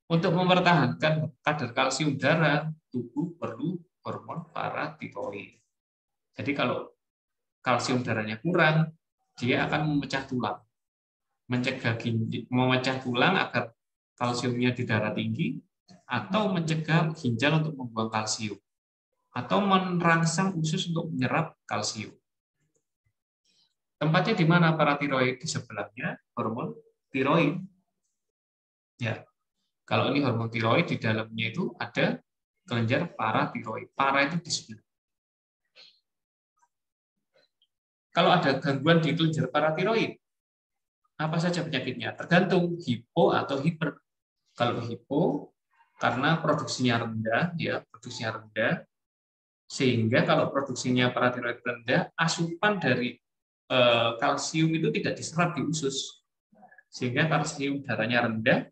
A: Untuk mempertahankan kadar kalsium darah, tubuh perlu hormon paratiroid. Jadi kalau kalsium darahnya kurang, dia akan memecah tulang. Memecah tulang agar kalsiumnya di darah tinggi, atau mencegah ginjal untuk membuang kalsium, atau merangsang usus untuk menyerap kalsium. Tempatnya di mana paratiroid? Di sebelahnya hormon tiroid. Ya, kalau ini hormon tiroid, di dalamnya itu ada kelenjar paratiroid. Para itu di sebelah. Kalau ada gangguan di kelenjar paratiroid, apa saja penyakitnya? Tergantung hipo atau hiper. Kalau hipo, karena produksinya rendah, ya produksinya rendah, sehingga kalau produksinya paratiroid rendah, asupan dari kalsium itu tidak diserap di usus, sehingga kalsium darahnya rendah,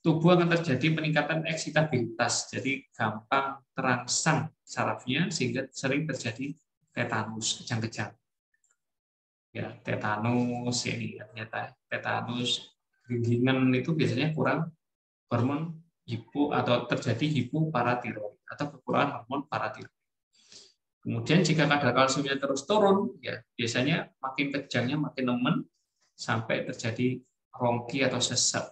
A: tubuh akan terjadi peningkatan eksitabilitas, jadi gampang terangsang sarafnya, sehingga sering terjadi tetanus, kejang-kejang. Ya, tetanus ini ternyata tetanus, gingginan itu biasanya kurang hormon hipo atau terjadi hipoparatiroid atau kekurangan hormon paratiroid. Kemudian jika kadar kalsiumnya terus turun, ya biasanya makin kejangnya makin nemen sampai terjadi rongki atau sesak.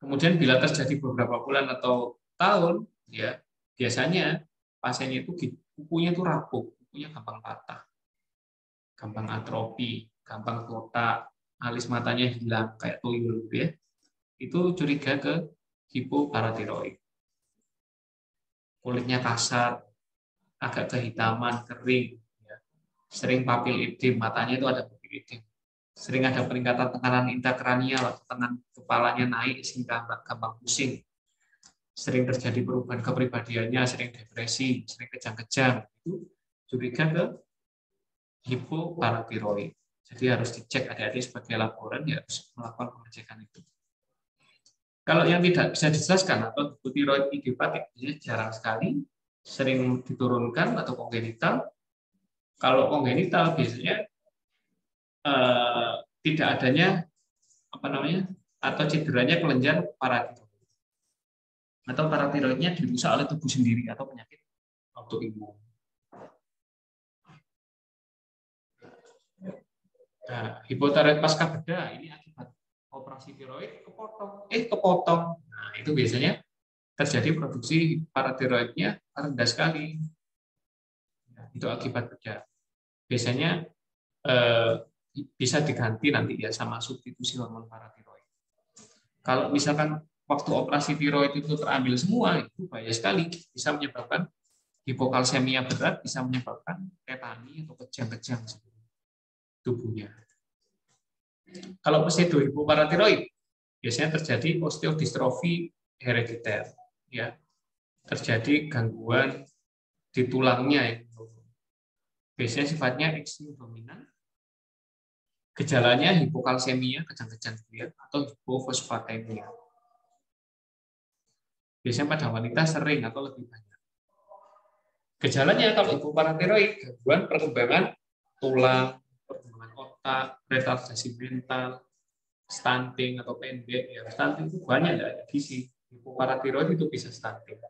A: Kemudian bila terjadi beberapa bulan atau tahun, ya biasanya pasiennya itu kukunya itu rapuh, kukunya gampang patah, gampang atrofi, gampang kotak, alis matanya hilang kayak tuyul, ya. Itu curiga ke hipoparatiroid. Kulitnya kasar, agak kehitaman, kering, ya. Sering papil edem, matanya itu ada papil edem. Sering ada peningkatan tekanan intrakranial atau tekanan kepalanya naik sehingga gampang pusing. Sering terjadi perubahan kepribadiannya, sering depresi, sering kejang-kejang. Itu curiga ke hipoparatiroid. Jadi harus dicek adik-adik sebagai laporan, ya harus melakukan pengecekan itu. Kalau yang tidak bisa dijelaskan atau hipotiroid idiopatik, jarang sekali, sering diturunkan atau kongenital. Kalau kongenital biasanya tidak adanya atau cederanya kelenjar paratiroid, atau paratiroidnya dirusak oleh tubuh sendiri atau penyakit autoimun. Nah, hipotiroid pasca bedah ini akibat operasi tiroid kepotong. Nah, itu biasanya terjadi produksi paratiroidnya rendah sekali. Nah, itu akibat bedah. Biasanya bisa diganti nanti ya sama substitusi hormon paratiroid. Kalau misalkan waktu operasi tiroid itu terambil semua, itu bahaya sekali, bisa menyebabkan hipokalsemia berat, bisa menyebabkan tetani atau kejang-kejang tubuhnya. Kalau pseudo hipoparatiroid, biasanya terjadi osteodistrofi herediter, ya, terjadi gangguan di tulangnya, ya. Biasanya sifatnya ekstrim dominan. Gejalanya hipokalsemia, kejang-kejang atau hipofosfatemia. Biasanya pada wanita sering atau lebih banyak. Gejalanya kalau hipoparatiroid, gangguan perkembangan tulang, perkembangan otak, retardasi mental, stunting atau pendek. Ya, stunting itu banyak, tidak ada gizi. Hipoparatiroid itu bisa stunting.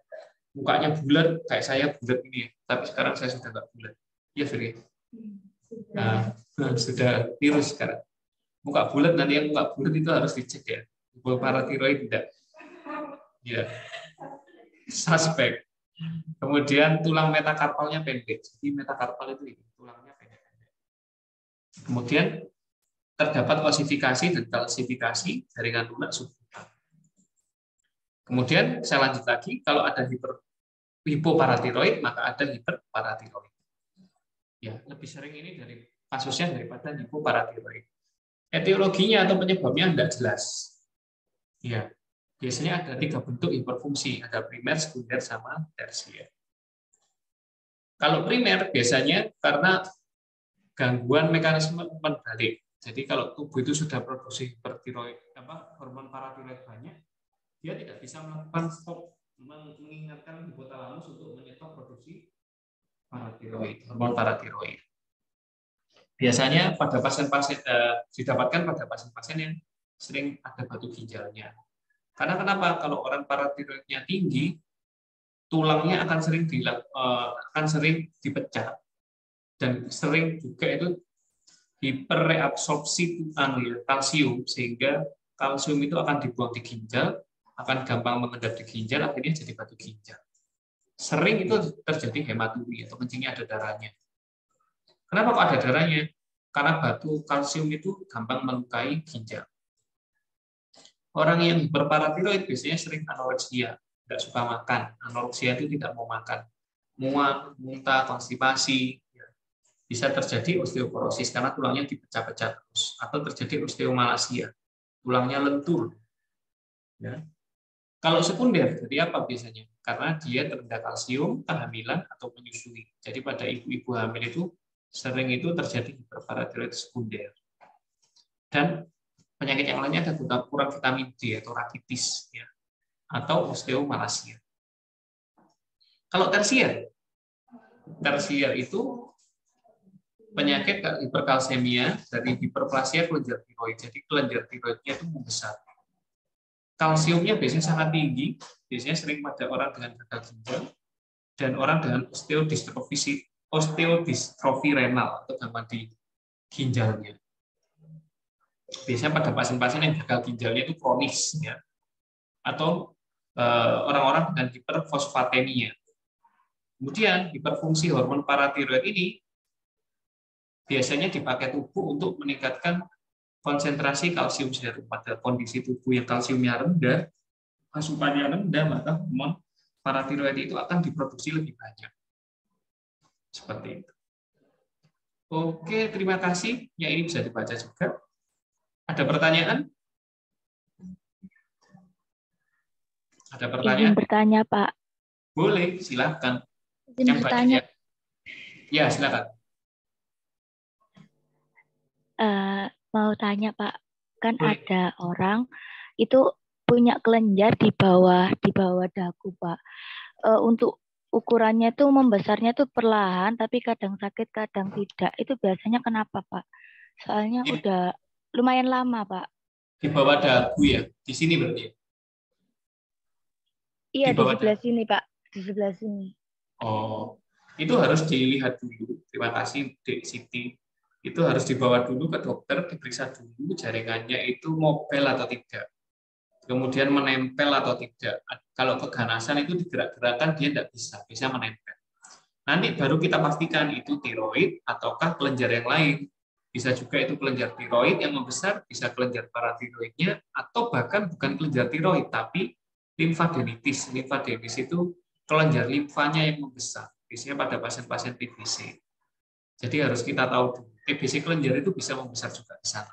A: Mukanya bulat, kayak saya bulat ini, tapi sekarang saya sudah nggak bulat. Iya, Firi. Nah, sudah tirus sekarang. Muka bulat, nanti yang muka bulat itu harus dicek ya. Hipoparatiroid tidak. Ya, suspek. Kemudian tulang metakarpalnya pendek. Jadi metakarpal itu tulangnya pendek-pendek. Kemudian terdapat osifikasi dan kalsifikasi jaringan lunak subkutan. Kemudian saya lanjut lagi, kalau ada hipoparatiroid maka ada hiperparatiroid. Ya, lebih sering ini dari kasusnya daripada hipoparatiroid. Etiologinya atau penyebabnya tidak jelas. Ya, biasanya ada 3 bentuk hiperfungsi, ada primer, sekunder, sama tersier. Kalau primer biasanya karena gangguan mekanisme umpan balik. Jadi kalau tubuh itu sudah produksi hormon paratiroid banyak, dia tidak bisa melakukan stop, mengingatkan hipotalamus untuk menyetop produksi paratiroid, hormon paratiroid. biasanya pada pasien-pasien didapatkan pada pasien-pasien yang sering ada batu ginjalnya. Karena kenapa? Kalau orang paratiroidnya tinggi, tulangnya akan sering dipecah dan sering juga itu hiperreabsorpsi kalsium, sehingga kalsium itu akan dibuang di ginjal, akan gampang mengendap di ginjal, akhirnya jadi batu ginjal. Sering itu terjadi hematuri atau kencingnya ada darahnya. Kenapa kok ada darahnya? Karena batu kalsium itu gampang melukai ginjal. Orang yang hiperparatiroid biasanya sering anoreksia, tidak suka makan. Anoreksia itu tidak mau makan, mual, muntah, konstipasi. Bisa terjadi osteoporosis karena tulangnya dipecah-pecah terus, atau terjadi osteomalasia, tulangnya lentur. Ya. Kalau sekunder, jadi apa biasanya? Karena dia terendah kalsium, kehamilan, atau menyusui. Jadi pada ibu-ibu hamil itu sering itu terjadi hiperparatiroid sekunder. Dan penyakit yang lainnya ada kurang vitamin D atau rakitis, ya, atau osteomalasia. Kalau tersier itu penyakit hiperkalsemia dari hiperplasia kelenjar tiroid. Jadi kelenjar tiroidnya itu membesar. Kalsiumnya biasanya sangat tinggi, biasanya sering pada orang dengan gagal ginjal dan orang dengan osteodistrofi renal atau gangguan di ginjalnya. Biasanya pada pasien-pasien yang gagal ginjalnya itu kronis, ya, atau orang-orang dengan hiperfosfatemia. Kemudian hiperfungsi hormon paratiroid ini biasanya dipakai tubuh untuk meningkatkan konsentrasi kalsium serum. Pada kondisi tubuh yang kalsiumnya rendah, asupannya rendah, maka hormon paratiroid itu akan diproduksi lebih banyak. Seperti itu. Oke, terima kasih. Ya, ini bisa dibaca juga. Ada pertanyaan? Ada pertanyaan?
B: Izin bertanya, Pak.
A: Boleh, silakan.
C: Izin
A: Yang
C: bertanya.
A: banyak ya. Ya, silakan.
B: Mau tanya, Pak. Kan
A: Boleh.
B: ada orang itu punya kelenjar di bawah dagu, Pak. Untuk ukurannya tuh membesarnya tuh perlahan, tapi kadang sakit, kadang tidak. Itu biasanya kenapa, Pak? Soalnya udah lumayan lama, Pak.
A: Di bawah dagu ya? Di sini berarti?
B: Iya, di sebelah
A: dagu.
B: sini, Pak. Di sebelah sini.
A: Oh, itu harus dilihat dulu. Terima kasih, Dek Siti. Itu harus dibawa dulu ke dokter, diperiksa dulu jaringannya itu mobile atau tidak. Kemudian menempel atau tidak. Kalau keganasan itu digerak-gerakkan, dia tidak bisa menempel. Nanti baru kita pastikan itu tiroid ataukah kelenjar yang lain. Bisa juga itu kelenjar tiroid yang membesar, bisa kelenjar paratiroidnya, atau bahkan bukan kelenjar tiroid, tapi limfadenitis. Limfadenitis itu kelenjar limfanya yang membesar. Biasanya pada pasien-pasien TBC. Jadi harus kita tahu dulu. TBC kelenjar itu bisa membesar juga di sana.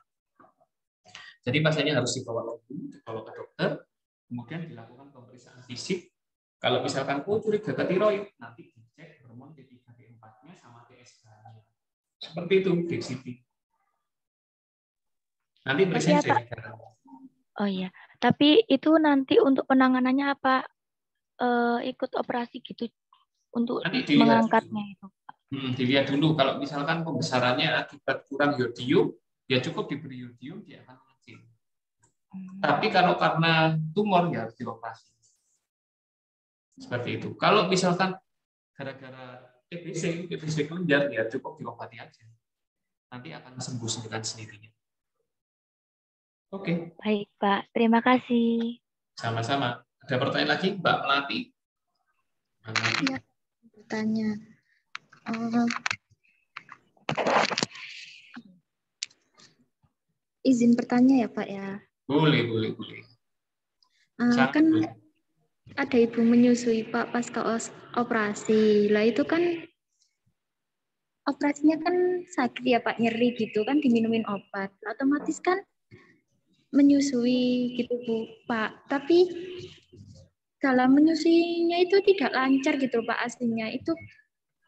A: Jadi pasiennya harus dibawa ke dokter, kemudian dilakukan pemeriksaan fisik. Kalau misalkan curiga ke tiroid, nanti dicek hormon T3 T4-nya sama TSH-nya. Seperti itu, Dek Siti. Nanti periksa jaringan.
B: Oh iya, tapi itu nanti untuk penanganannya apa? Ikut operasi gitu untuk mengangkatnya itu.
A: Dilihat dulu, kalau misalkan pembesarannya akibat kurang yodium, ya cukup diberi yodium, dia akan mengecil. Tapi kalau karena tumor, ya harus dioperasi. Seperti itu. Kalau misalkan gara-gara TBC kelenjar, ya cukup diobati aja. Nanti akan sembuh dengan sendirinya. Oke.
B: Baik, Pak. Terima kasih.
A: Sama-sama. Ada pertanyaan lagi, Mbak Melati?
C: Ya, bertanya. Izin bertanya ya, Pak ya.
A: Boleh.
C: Kan boleh. Ada ibu menyusui Pak pasca operasi. Lah itu kan operasinya kan sakit ya Pak, nyeri gitu kan, diminumin obat. Otomatis kan menyusui gitu Bu Pak. Tapi dalam menyusuinya itu tidak lancar gitu Pak aslinya. Itu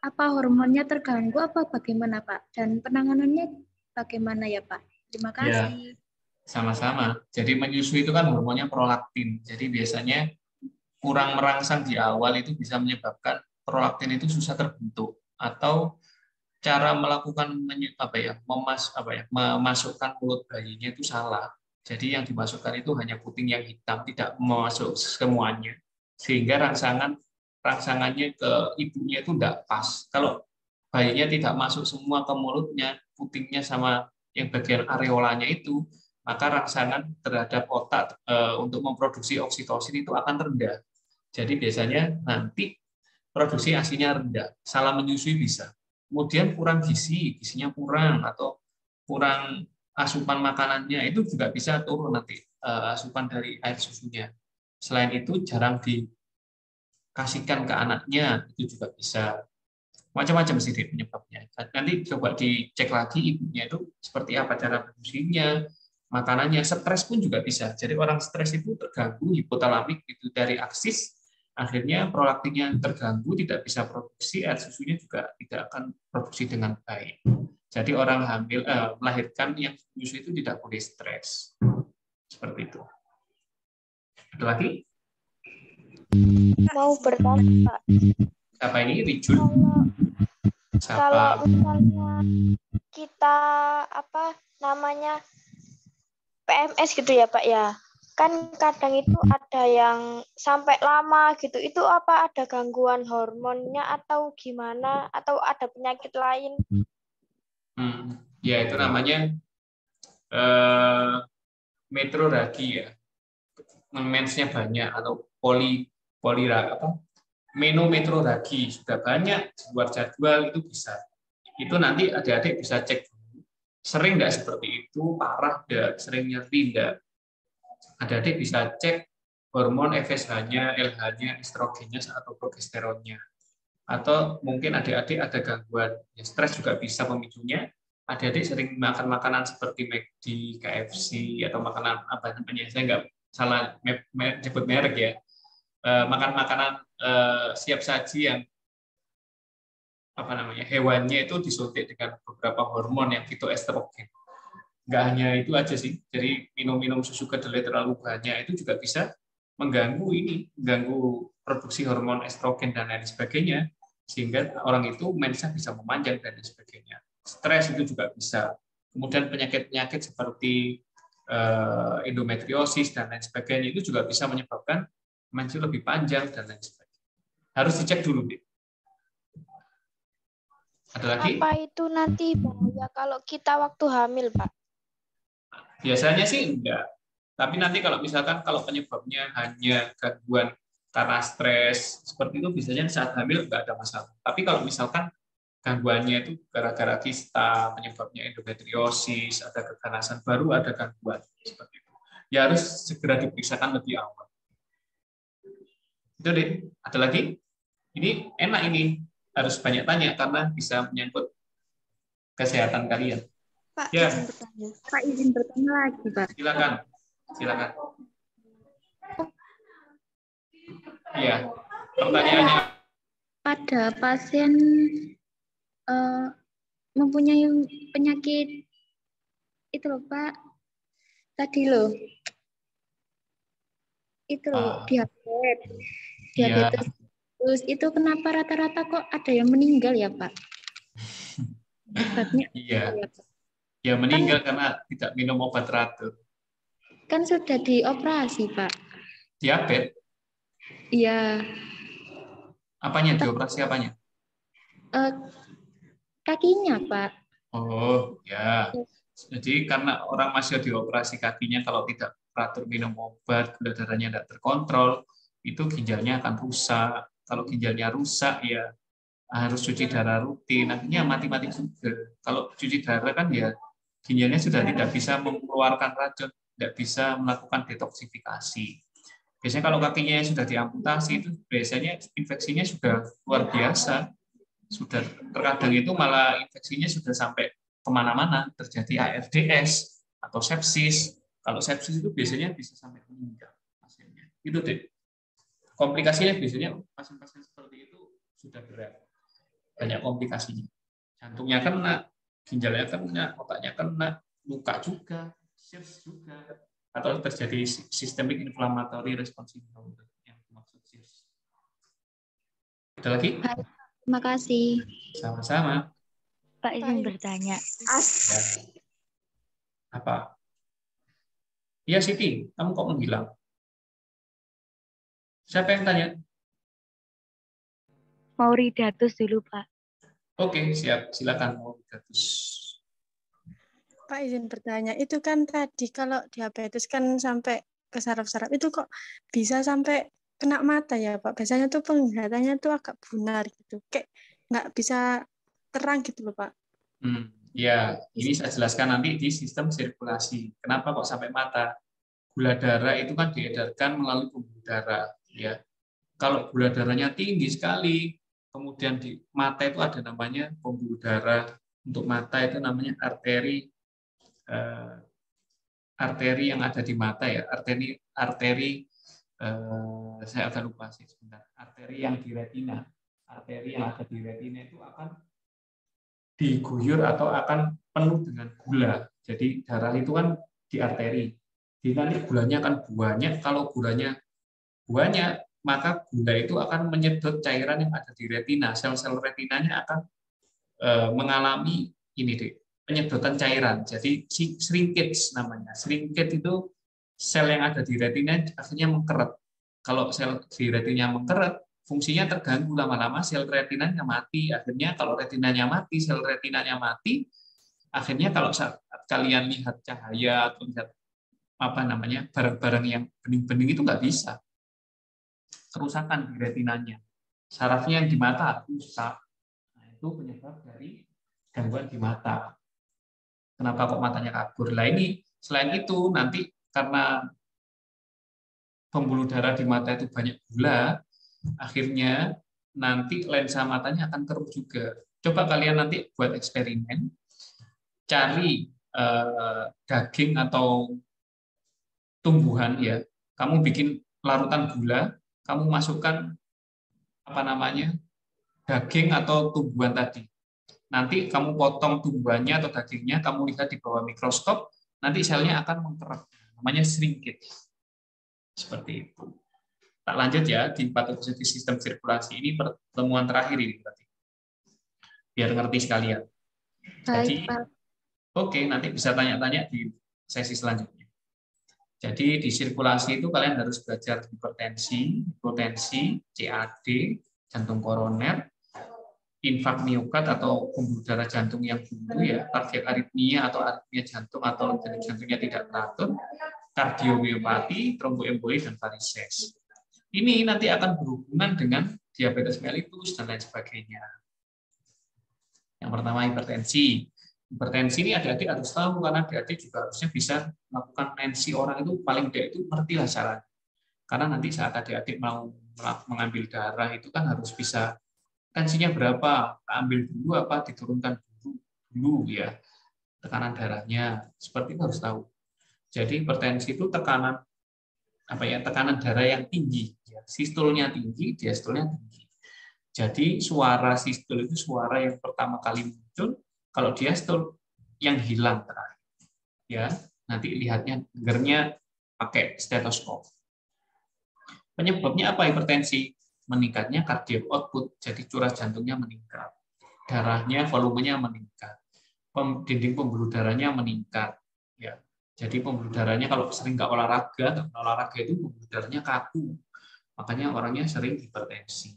C: apa hormonnya terganggu apa bagaimana Pak? Dan penanganannya bagaimana ya Pak? Terima kasih.
A: Ya, sama-sama. Jadi menyusui itu kan hormonnya prolaktin. Jadi biasanya kurang merangsang di awal itu bisa menyebabkan prolaktin itu susah terbentuk. Atau cara melakukan memasukkan mulut bayinya itu salah. Jadi yang dimasukkan itu hanya puting yang hitam, tidak masuk semuanya, sehingga rangsangannya ke ibunya itu tidak pas. Kalau bayinya tidak masuk semua ke mulutnya, putingnya sama yang bagian areolanya itu, maka rangsangan terhadap otak untuk memproduksi oksitosin itu akan rendah. Jadi biasanya nanti produksi ASI-nya rendah, salah menyusui bisa. Kemudian kurang gizinya kurang atau kurang asupan makanannya itu juga bisa turun nanti asupan dari air susunya. Selain itu jarang dikasihkan ke anaknya itu juga bisa. Macam-macam sih penyebabnya. Nanti coba dicek lagi ibunya itu seperti apa cara menyusuinya, makanannya, stres pun juga bisa. Jadi orang stres itu terganggu hipotalamik itu dari aksis, akhirnya prolaktinnya terganggu, tidak bisa produksi, air susunya juga tidak akan produksi dengan baik. Jadi orang hamil melahirkan yang menyusui itu tidak boleh stres. Seperti itu. Ada lagi?
D: Mau bertanya, Pak.
A: Siapa ini? Rijul?
D: Kalau misalnya kita PMS gitu ya Pak ya, kan kadang itu ada yang sampai lama gitu, itu apa ada gangguan hormonnya atau gimana, atau ada penyakit lain?
A: Ya itu namanya metroragi ya, mensnya banyak atau menometroragi sudah banyak di luar jadwal itu bisa. Itu nanti adik-adik bisa cek dulu. Sering nggak seperti itu, parah nggak, sering nyeri nggak. Adik-adik bisa cek hormon FSH-nya, LH-nya, estrogennya atau progesteronnya. Atau mungkin adik-adik ada gangguan ya, stres juga bisa pemicunya. Adik-adik sering makan makanan seperti McD, KFC atau makanan apa namanya, saya nggak salah nyebut merek ya. Makan makanan siap saji yang hewannya itu disuntik dengan beberapa hormon yang fitoestrogen. Nggak hanya itu aja sih, jadi minum susu kedelai terlalu banyak itu juga bisa mengganggu produksi hormon estrogen dan lain sebagainya, sehingga orang itu mensnya bisa memanjang dan lain sebagainya. Stres itu juga bisa. Kemudian penyakit-penyakit seperti endometriosis dan lain sebagainya itu juga bisa menyebabkan mens lebih panjang dan lain sebagainya. Harus dicek dulu, Dek. Ada lagi?
D: Apa itu nanti bahaya kalau kita waktu hamil, Pak?
A: Biasanya sih enggak. Tapi nanti kalau penyebabnya hanya gangguan karena stres, seperti itu biasanya saat hamil enggak ada masalah. Tapi kalau misalkan gangguannya itu gara-gara kista, penyebabnya endometriosis, ada keganasan baru, ada gangguan seperti itu. Ya harus segera diperiksakan lebih awal. Itu deh. Ada lagi? Ini enak ini. Harus banyak tanya karena bisa menyangkut kesehatan kalian.
D: Pak,
A: ya.
D: izin bertanya.
C: Pak, izin bertanya lagi, Pak.
A: Silakan. Iya. Pertanyaannya.
C: Pada pasien mempunyai penyakit itu loh, Pak. Tadi loh. Itu loh, diabetes. Terus itu kenapa rata-rata kok ada yang meninggal ya, Pak?
A: Iya. Ya meninggal karena tidak minum obat teratur.
C: Kan sudah dioperasi, Pak.
A: Diabetes?
C: Iya.
A: Apanya? Dioperasi apanya?
C: Kakinya, Pak.
A: Oh, ya. Jadi karena orang masih dioperasi kakinya, kalau tidak teratur minum obat, gula darahnya tidak terkontrol, itu ginjalnya akan rusak. Kalau ginjalnya rusak, ya harus cuci darah rutin. Akhirnya mati-mati juga. Kalau cuci darah kan ya ginjalnya sudah tidak bisa mengeluarkan racun, tidak bisa melakukan detoksifikasi. Biasanya kalau kakinya sudah diamputasi, itu biasanya infeksinya sudah luar biasa. Sudah terkadang itu malah infeksinya sudah sampai kemana-mana, terjadi ARDS atau sepsis. Kalau sepsis itu biasanya bisa sampai meninggal pasiennya. Itu deh. Komplikasinya biasanya pasien-pasien seperti itu sudah berat. Banyak komplikasinya. Jantungnya kena, ginjalnya kena, otaknya kena, luka juga, SIRS juga, atau terjadi systemic inflammatory response syndrome yang dimaksud SIRS. Ada lagi?
C: Terima kasih.
A: Sama-sama.
B: Pak izin bertanya.
A: Ya. Apa? Iya Siti, kamu kok menghilang? Siapa yang tanya?
B: Mauridatus dulu Pak.
A: Oke, siap. Silakan Mauridatus.
E: Pak izin bertanya, itu kan tadi kalau diabetes kan sampai ke saraf-saraf, itu kok bisa sampai kena mata ya Pak? Biasanya tuh penglihatannya tuh agak bunar gitu, kayak nggak bisa terang gitu loh Pak.
A: Ya, ini saya jelaskan nanti di sistem sirkulasi. Kenapa kok sampai mata? Gula darah itu kan diedarkan melalui pembuluh darah. Ya, kalau gula darahnya tinggi sekali, kemudian di mata itu ada namanya pembuluh darah. Untuk mata itu namanya arteri yang ada di mata ya. Arteri saya agak lupa sih sebentar. Arteri yang di retina itu akan diguyur atau akan penuh dengan gula. Jadi darah itu kan di arteri. Jadi nanti gulanya akan banyak. Kalau gulanya banyak, maka gula itu akan menyedot cairan yang ada di retina. Sel-sel retinanya akan mengalami ini deh, penyedotan cairan. Jadi shrinkage namanya. Shrinkage itu sel yang ada di retina akhirnya mengkeret. Kalau sel di retina mengkeret, fungsinya terganggu, lama-lama sel retinanya mati. Akhirnya kalau retinanya mati, sel retinanya mati, akhirnya kalau saat kalian lihat cahaya atau lihat barang-barang yang bening-bening itu nggak bisa. Kerusakan di retinanya. Sarafnya yang di mata rusak. Nah, itu penyebab dari gangguan di mata. Kenapa kok matanya kabur? Lah ini selain itu nanti karena pembuluh darah di mata itu banyak gula, akhirnya nanti lensa matanya akan keruh juga. Coba kalian nanti buat eksperimen, cari daging atau tumbuhan ya, kamu bikin larutan gula, kamu masukkan daging atau tumbuhan tadi. Nanti kamu potong tumbuhannya atau dagingnya, kamu lihat di bawah mikroskop, nanti selnya akan mengkeret, namanya shrinkage. Seperti itu. Tak lanjut ya, di patogenitas sistem sirkulasi ini pertemuan terakhir ini berarti. Biar ngerti sekalian. Jadi, oke, nanti bisa tanya-tanya di sesi selanjutnya. Jadi di sirkulasi itu kalian harus belajar hipertensi, hipotensi, CAD, jantung koroner, infak miokard atau pembuluh darah jantung yang buntu ya, kardiak aritmia atau aritmia jantung atau denyut jantungnya tidak teratur, kardiomiopati, tromboemboli dan varises. Ini nanti akan berhubungan dengan diabetes mellitus dan lain sebagainya. Yang pertama hipertensi. Hipertensi ini adik-adik harus tahu karena adik-adik juga harusnya bisa melakukan tensi orang itu paling tidak itu ngertilah caranya. Karena nanti saat adik-adik mau mengambil darah itu kan harus bisa tensinya berapa, ambil dulu apa diturunkan dulu ya tekanan darahnya, seperti itu harus tahu. Jadi hipertensi itu tekanan darah yang tinggi, ya. Sistolnya tinggi, diastolnya tinggi. Jadi suara sistol itu suara yang pertama kali muncul, kalau diastol yang hilang terakhir. Ya, nanti dengarnya pakai stetoskop. Penyebabnya apa hipertensi? Meningkatnya cardiac output, jadi curah jantungnya meningkat, darahnya volumenya meningkat, dinding pembuluh darahnya meningkat, ya. Jadi pembuluh darahnya kalau sering nggak olahraga itu pembuluh darahnya kaku, makanya orangnya sering hipertensi.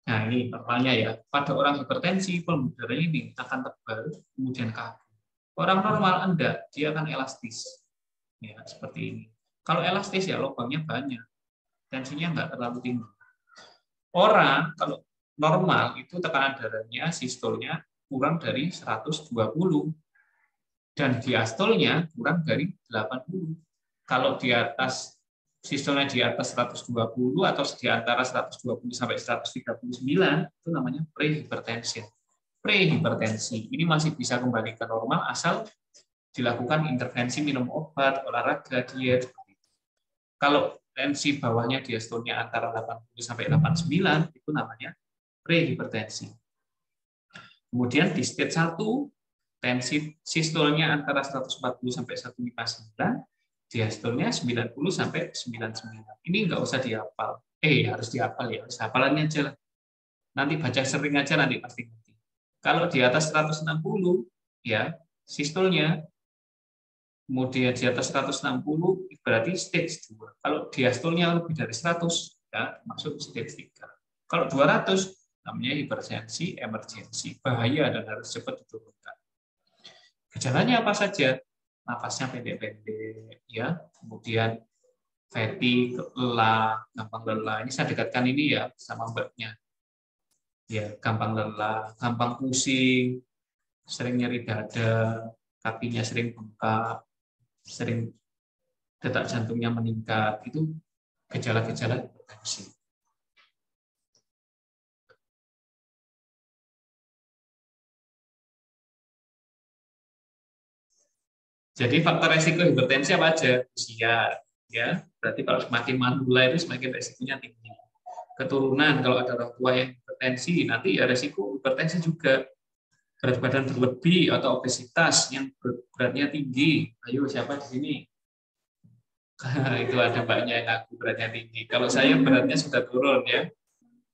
A: Nah ini normalnya ya, pada orang hipertensi pembuluh darahnya ini akan tebal, kemudian kaku. Orang normal enggak, dia akan elastis, ya seperti ini. Kalau elastis ya lubangnya banyak. Tensinya nggak terlalu tinggi. Orang kalau normal itu tekanan darahnya sistolnya kurang dari 120 dan diastolnya kurang dari 80. Kalau di atas sistolnya di atas 120 atau di antara 120 sampai 139 itu namanya prehipertension. Prehipertensi ini masih bisa kembali ke normal asal dilakukan intervensi minum obat, olahraga, diet. Kalau tensi bawahnya diastolnya antara 80 sampai 89 itu namanya prehipertensi. Kemudian di stage 1 tensi sistolnya antara 140 sampai 159, diastolnya 90 sampai 99. Ini nggak usah dihafal. Harus dihafal ya, harus hafalannya aja. Nanti baca sering aja nanti pasti ngerti. Kalau di atas 160 ya sistolnya, kemudian di atas 160 berarti stage 2. Kalau diastolnya lebih dari 100 ya masuk stage 3. Kalau 200 namanya hipertensi emergensi, bahaya dan harus cepat diturunkan. Gejalanya apa saja? Napasnya pendek-pendek ya, kemudian fatigue, lelah, gampang lelah. Ini saya dekatkan ini ya sama mbaknya. Ya, gampang lelah, gampang pusing, sering nyeri dada, kakinya sering bengkak, sering detak jantungnya meningkat. Itu gejala-gejala hipertensi. Jadi faktor resiko hipertensi apa aja? Usia, ya. Berarti kalau semakin manula itu semakin resikonya tinggi. Keturunan, kalau ada orang tua yang hipertensi, nanti ya resiko hipertensi juga. Berat badan berlebih atau obesitas yang beratnya tinggi. Ayo, siapa di sini? Itu ada mbaknya yang aku beratnya tinggi. Kalau saya beratnya sudah turun ya.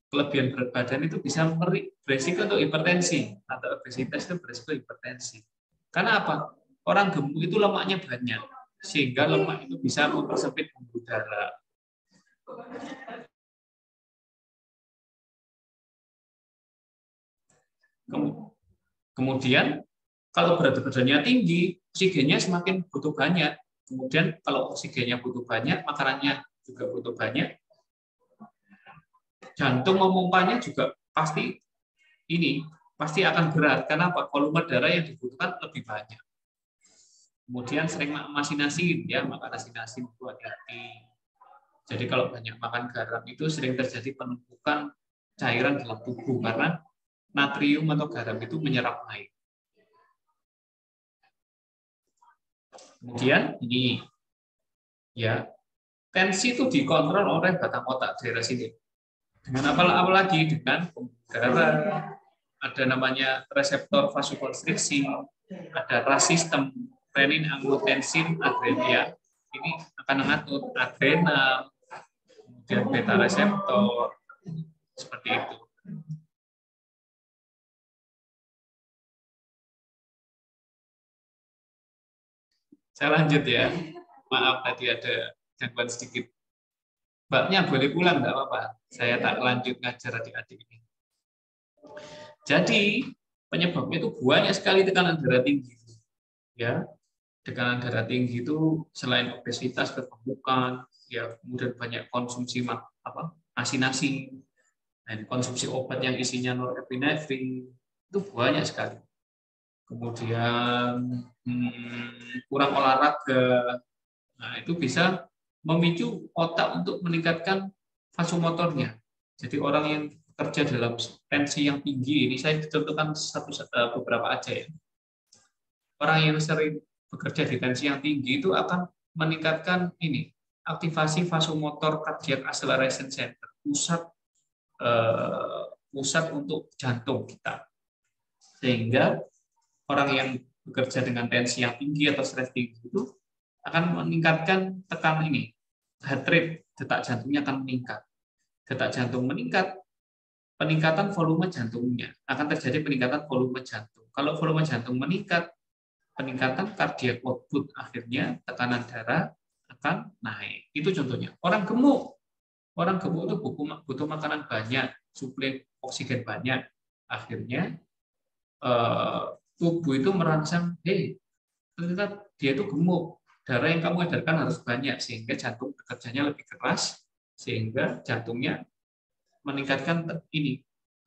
A: Kelebihan berat badan itu bisa beresiko untuk hipertensi atau obesitas itu beresiko hipertensi. Karena apa? Orang gemuk itu lemaknya banyak, sehingga lemak itu bisa mempersempit pembuluh darah. Kemudian, kalau berat badannya tinggi, oksigennya semakin butuh banyak. Kemudian, kalau oksigennya butuh banyak, makanannya juga butuh banyak. Jantung memompanya juga pasti akan berat. Karena apa? Volume darah yang dibutuhkan lebih banyak. Kemudian sering makan asin, ya, makan asin itu hati-hati. Jadi kalau banyak makan garam itu sering terjadi penumpukan cairan dalam tubuh karena natrium atau garam itu menyerap air. Kemudian ini ya, tensi itu dikontrol oleh batang otak daerah sini. Dengan apalagi dengan pembuluh darah, ada namanya reseptor vasokonstriksi, ada RAS sistem, renin, angiotensin, adrenal. Ini akan mengatur adrenal, kemudian beta reseptor, seperti itu. Saya lanjut ya. Maaf tadi ada gangguan sedikit. Mbaknya boleh pulang, nggak apa-apa. Saya tak lanjut ngajar adik-adik ini. Jadi penyebabnya itu banyak sekali tekanan darah tinggi. Ya, tekanan darah tinggi itu selain obesitas, kegemukan, ya kemudian banyak konsumsi asin-asin, dan konsumsi obat yang isinya norepinefrin itu banyak sekali. Kemudian kurang olahraga, nah itu bisa memicu otak untuk meningkatkan vasomotornya. Jadi orang yang bekerja dalam tensi yang tinggi, ini saya tentukan beberapa aja ya. Orang yang sering bekerja di tensi yang tinggi itu akan meningkatkan aktivasi vasomotor cardiac acceleration center, pusat untuk jantung kita. Sehingga orang yang bekerja dengan tensi yang tinggi atau stres tinggi itu akan meningkatkan tekanan heart rate, detak jantungnya akan meningkat. Detak jantung meningkat, peningkatan volume jantungnya akan terjadi peningkatan volume jantung. Kalau volume jantung meningkat, peningkatan cardiac output, akhirnya tekanan darah akan naik. Itu contohnya. Orang gemuk itu butuh makanan banyak, suplai oksigen banyak. Akhirnya tubuh itu merangsang, ternyata dia itu gemuk, darah yang kamu edarkan harus banyak, sehingga jantung bekerjanya lebih keras, sehingga jantungnya meningkatkan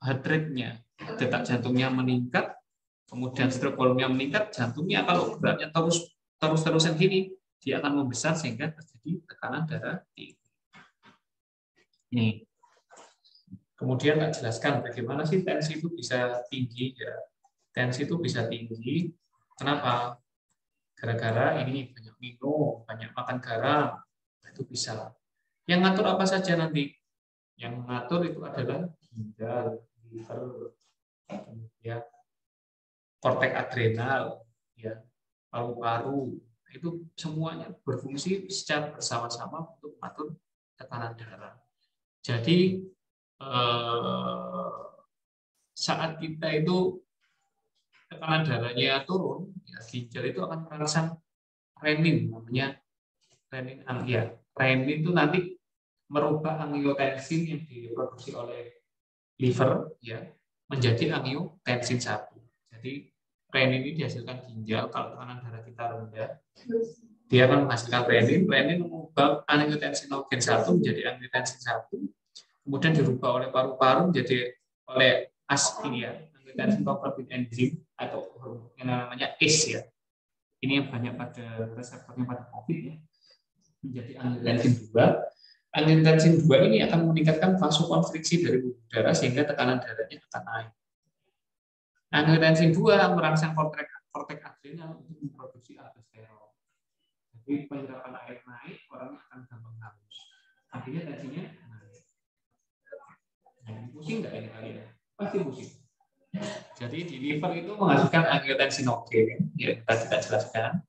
A: heart rate-nya, detak jantungnya meningkat, kemudian stroke volume-nya meningkat, jantungnya kalau beratnya terus-terusan gini, dia akan membesar sehingga terjadi tekanan darah tinggi. Ini. Kemudian tak jelaskan bagaimana sih tensi itu bisa tinggi ya. Tensi itu bisa tinggi. Kenapa? Gara-gara ini banyak minum, banyak makan garam, itu bisa. Yang ngatur apa saja nanti? Yang ngatur itu adalah ginjal, liver, kemudian korteks adrenal, ya, paru-paru. Itu semuanya berfungsi secara bersama-sama untuk mengatur tekanan darah. Jadi saat kita itu tekanan darahnya turun, ya, ginjal itu akan merangsang renin, namanya renin. Ya, renin itu nanti merubah angiotensin yang diproduksi oleh liver, ya, menjadi angiotensin 1. Jadi renin ini dihasilkan ginjal kalau tekanan darah kita rendah. Dia akan menghasilkan renin mengubah angiotensinogen 1 menjadi angiotensin 1. Kemudian dirubah oleh paru-paru menjadi oleh angiotensin converting enzyme atau yang namanya ACE, ya. Ini yang banyak pada reseptornya pada COVID, ya. Menjadi angiotensin 2. Angiotensin 2 ini akan meningkatkan vasokonstriksi dari pembuluh darah sehingga tekanan darahnya akan naik. Angiotensin 2 merangsang korteks adrenal untuk memproduksi aldosteron. Jadi penyerapan air naik, orang akan gampang haus. Artinya tensinya naik. Pusing nggak ini kalian? Pasti pusing. Jadi di liver itu menghasilkan angiotensinogen, ya tadi kita jelaskan.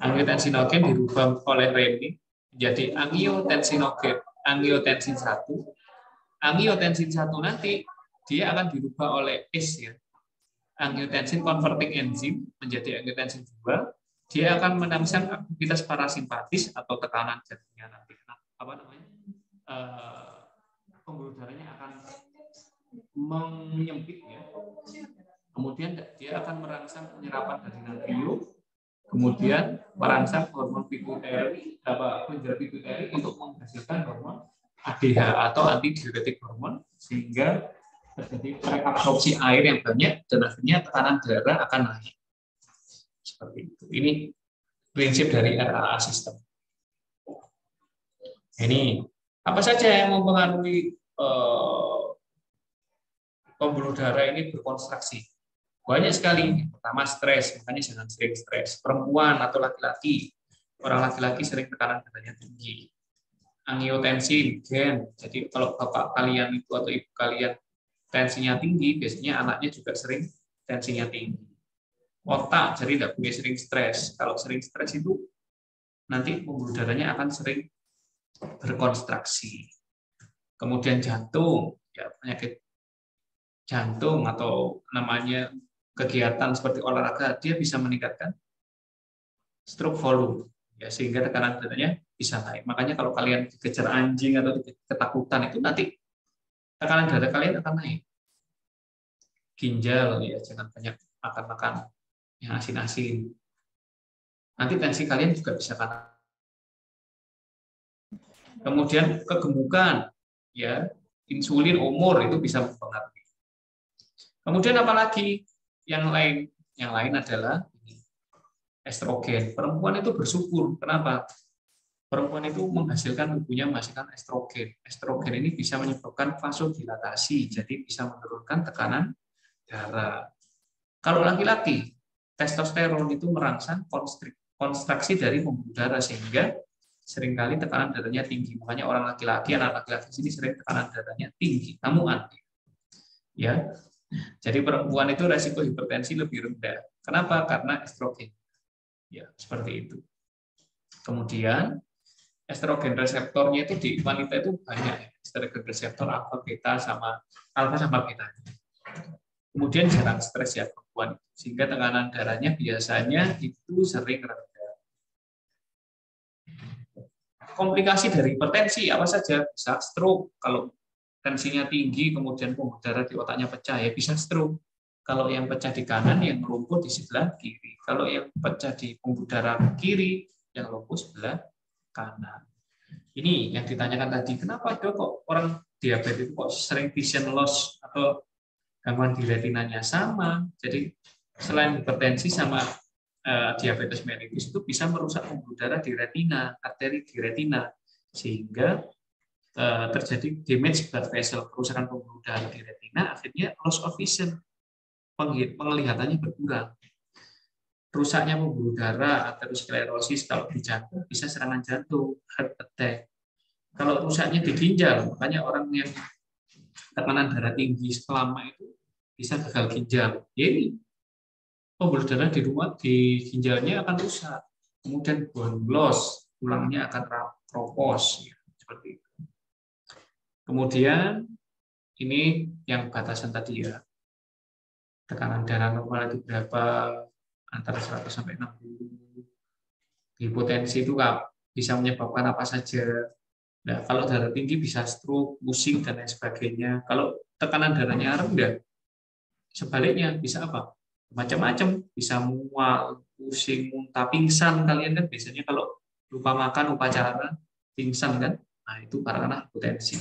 A: Angiotensinogen dirubah oleh renin menjadi angiotensin 1. Angiotensin 1 nanti dia akan dirubah oleh ACE, ya. Angiotensin converting enzyme menjadi angiotensin 2. Dia akan merangsang aktivitas parasimpatis atau tekanan jantungnya nanti. Pembuluh darahnya akan menyempit, ya. Kemudian dia akan merangsang penyerapan dari natrium, kemudian merangsang hormon pituitari, kelenjar pituitari untuk menghasilkan hormon ADH atau antidiuretik hormon, sehingga terjadi reabsorpsi air yang banyak dan akhirnya tekanan darah akan naik. Seperti itu. Ini prinsip dari RAA system. Ini apa saja yang mempengaruhi pembuluh darah ini berkontraksi? Banyak sekali. Pertama, stres, makanya jangan sering stres. Perempuan atau laki-laki, orang laki-laki sering tekanan darahnya tinggi. Angiotensin, gen. Jadi kalau bapak kalian itu atau ibu kalian tensinya tinggi, biasanya anaknya juga sering tensinya tinggi. Otak, jadi tidak boleh sering stres. Kalau sering stres itu nanti pembuluh darahnya akan sering berkontraksi. Kemudian jantung, ya, penyakit jantung atau namanya kegiatan seperti olahraga, dia bisa meningkatkan stroke volume, ya, sehingga tekanan darahnya bisa naik. Makanya kalau kalian dikejar anjing atau ketakutan itu nanti tekanan darah kalian akan naik. Ginjal, ya, jangan banyak makan yang asin-asin. Nanti tensi kalian juga bisa kalah. Kemudian kegemukan, ya, insulin, umur itu bisa mempengaruhi. Kemudian apalagi yang lain? Yang lain adalah estrogen. Perempuan itu bersyukur. Kenapa? Perempuan itu menghasilkan tubuhnya menghasilkan estrogen. Estrogen ini bisa menyebabkan vasodilatasi, jadi bisa menurunkan tekanan darah. Kalau laki-laki, testosteron itu merangsang kontraksi dari pembuluh darah sehingga seringkali tekanan darahnya tinggi. Makanya orang laki-laki, anak laki-laki sini sering tekanan darahnya tinggi, tamuan. Ya. Jadi perempuan itu resiko hipertensi lebih rendah. Kenapa? Karena estrogen. Ya, seperti itu. Kemudian estrogen reseptornya itu di wanita itu banyak. Estrogen reseptor alfa sama beta. Kemudian jarang stres, ya, perempuan, sehingga tekanan darahnya biasanya itu sering rendah. Komplikasi dari hipertensi apa saja? Bisa stroke. Kalau tensinya tinggi, kemudian pembuluh darah di otaknya pecah, ya bisa stroke. Kalau yang pecah di kanan, yang lumpuh di sebelah kiri. Kalau yang pecah di pembuluh darah kiri, yang lumpuh sebelah kanan. Ini yang ditanyakan tadi, kenapa dok kok orang diabetes itu kok sering vision loss atau gangguan di retinanya? Sama. Jadi selain hipertensi sama diabetes mellitus itu bisa merusak pembuluh darah di retina, arteri di retina, sehingga terjadi damage blood vessel, kerusakan pembuluh darah di retina, akhirnya loss of vision, penglihatannya berkurang. Rusaknya pembuluh darah, aterosklerosis, kalau di jantung bisa serangan jantung, heart attack. Kalau rusaknya di ginjal, makanya orang yang tekanan darah tinggi selama itu bisa gagal ginjal. Jadi pembuluh darah di ginjalnya akan rusak, kemudian bone loss, tulangnya akan kropos, ya, seperti itu. Kemudian ini yang batasan tadi, ya, tekanan darah normal itu berapa, antara 100 sampai 60. Hipotensi itu bisa menyebabkan apa saja. Nah, kalau darah tinggi bisa stroke, pusing, dan lain sebagainya. Kalau tekanan darahnya rendah, sebaliknya bisa apa? Macam-macam, bisa mual, pusing, muntah, pingsan. Kalian kan biasanya kalau lupa makan, upacara, pingsan kan? Nah, itu karena hipotensi.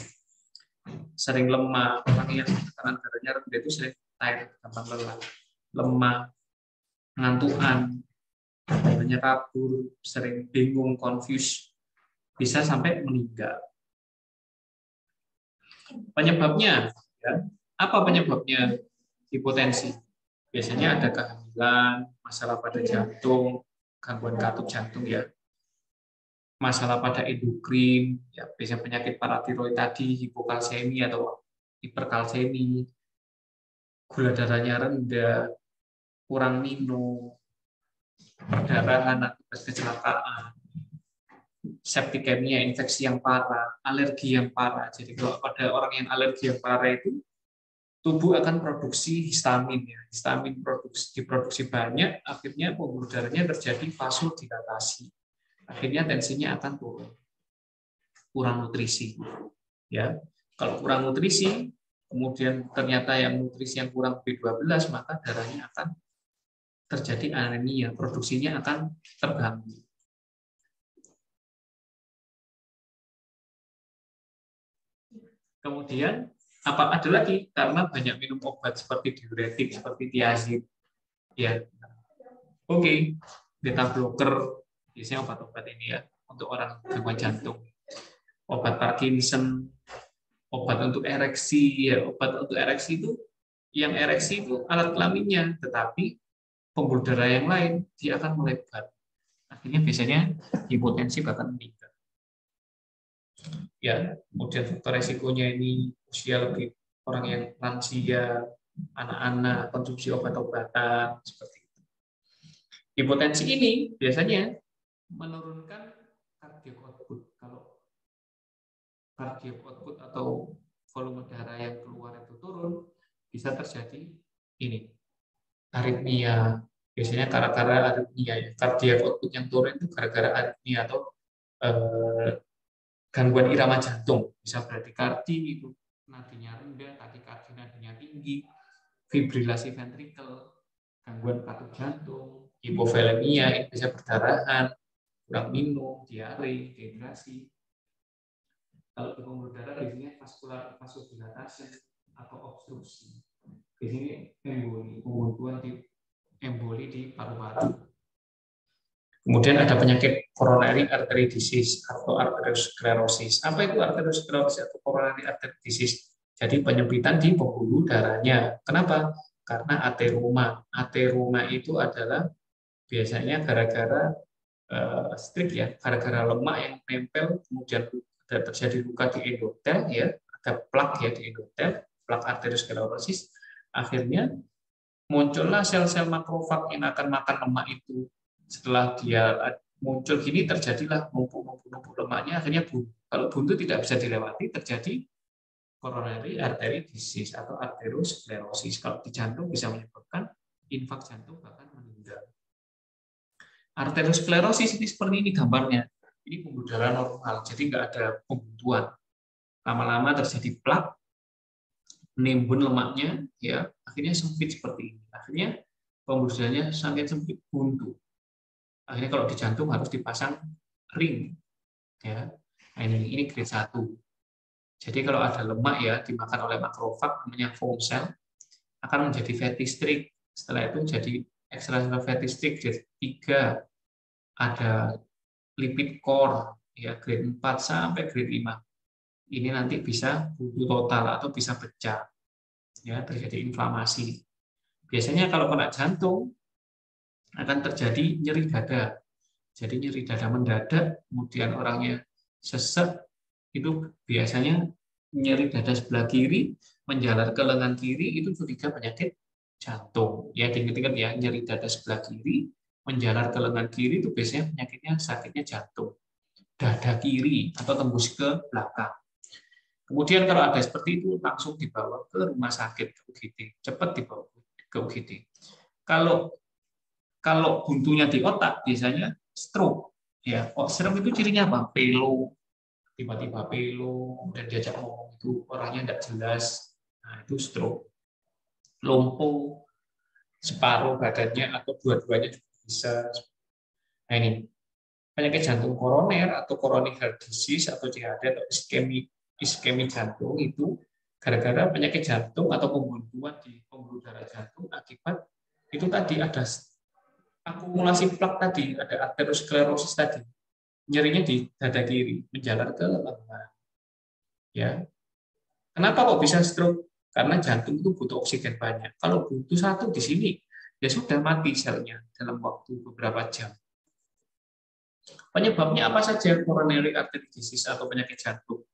A: Sering lemah, orang yang tekanan darahnya rendah itu sering tired, gampang lelah, lemah, ngantukan, banyak kabur, sering bingung, confused, bisa sampai meninggal. Penyebabnya, ya, apa penyebabnya hipotensi? Biasanya ada kehamilan, masalah pada jantung, gangguan katup jantung, ya, masalah pada endokrin, ya, biasanya penyakit paratiroid tadi, hipokalsemi atau hiperkalsemi, gula darahnya rendah, kurang minum, perdarahan akibat kecelakaan, septikemia, infeksi yang parah, alergi yang parah. Jadi kalau pada orang yang alergi yang parah itu, tubuh akan produksi histamin. Ya. Histamin diproduksi banyak, akhirnya pembuluh darahnya terjadi vasodilatasi. Akhirnya tensinya akan turun. Kurang nutrisi. Ya. Kalau kurang nutrisi, kemudian ternyata yang nutrisi yang kurang B12, maka darahnya akan terjadi anemia, produksinya akan terganggu. Kemudian apa ada lagi karena banyak minum obat seperti diuretik, seperti tiazid, ya. Oke, beta blocker biasanya obat-obat ini ya untuk orang gangguan jantung, obat Parkinson, obat untuk ereksi, ya obat untuk ereksi itu yang ereksi itu alat kelaminnya, tetapi pembuluh darah yang lain dia akan melebar, akhirnya biasanya hipotensi bahkan meninggal. Ya, kemudian faktor resikonya ini usia lebih, orang yang lansia, anak-anak, konsumsi obat-obatan seperti itu. Hipotensi ini biasanya menurunkan cardiac output. Kalau cardiac output atau volume darah yang keluar itu turun, bisa terjadi ini aritmia. Biasanya gara-gara aritmia ya. Cardiac output yang turun itu gara-gara aritmia atau gangguan irama jantung, bisa bradikardi itu nadinya rendah, takikardi nadinya tinggi, fibrilasi ventrikel, gangguan katup jantung, hipovolemia, ini bisa perdarahan, kurang minum, diare, dehidrasi. Kalau pembuluh darah biasanya vascular vasodilatasi atau obstruksi. Di sini emboli di paru-paru. Kemudian ada penyakit coronary artery disease atau arteriosklerosis. Apa itu arteriosklerosis atau coronary artery disease? Jadi penyempitan di pembuluh darahnya. Kenapa? Karena ateroma. Ateroma itu adalah biasanya gara-gara strik ya, gara-gara lemak yang nempel, kemudian terjadi luka di endotel ya, ada plak ya di endotel, plak arteriosklerosis. Akhirnya muncullah sel-sel makrofag yang akan makan lemak itu. Setelah dia muncul gini, terjadilah numpuk lemaknya, akhirnya buntu. Kalau buntu tidak bisa dilewati, terjadi coronary artery disease atau arteriosklerosis. Kalau di jantung bisa menyebabkan infak jantung bahkan meninggal. Arteriosklerosis ini seperti ini gambarnya. Ini pembuluh darah normal, jadi nggak ada pembuntuan. Lama-lama terjadi plak, menimbun lemaknya, ya akhirnya sempit seperti ini. Akhirnya pembuluh darahnya sangat sempit, buntu. Akhirnya kalau di jantung harus dipasang ring, ya. Nah, ini grade 1. Jadi kalau ada lemak ya dimakan oleh makrofag namanya foam cell akan menjadi fatty streak. Setelah itu jadi extracellular fatty streak grade 3. Ada lipid core ya grade 4 sampai grade 5. Ini nanti bisa buntu total atau bisa pecah. Ya, terjadi inflamasi. Biasanya kalau kena jantung akan terjadi nyeri dada. Jadi nyeri dada mendadak, kemudian orangnya sesek, itu biasanya nyeri dada sebelah kiri, menjalar ke lengan kiri, itu curiga penyakit jantung. Ya, diingat-ingat ya, nyeri dada sebelah kiri, menjalar ke lengan kiri, itu biasanya penyakitnya sakitnya jantung. Dada kiri, atau tembus ke belakang. Kemudian kalau ada seperti itu, langsung dibawa ke rumah sakit, ke UGD. Cepat dibawa ke UGD. Kalau buntunya di otak biasanya stroke. Ya, stroke itu cirinya apa? Pelo, tiba-tiba pelo, dan diajak ngomong itu orangnya tidak jelas. Nah, itu stroke. Lumpuh, separuh badannya atau dua-duanya juga bisa. Nah, ini penyakit jantung koroner atau coronary heart disease atau CHD atau iskemi jantung itu gara-gara penyakit jantung atau pembuntuan di pembuluh darah jantung akibat itu tadi ada akumulasi plak tadi, ada aterosklerosis tadi, nyerinya di dada kiri, menjalar ke lengan. Ya, kenapa kok bisa stroke? Karena jantung itu butuh oksigen banyak. Kalau butuh satu di sini, ya sudah mati selnya dalam waktu beberapa jam. Penyebabnya apa saja coronary artery disease atau penyakit jantung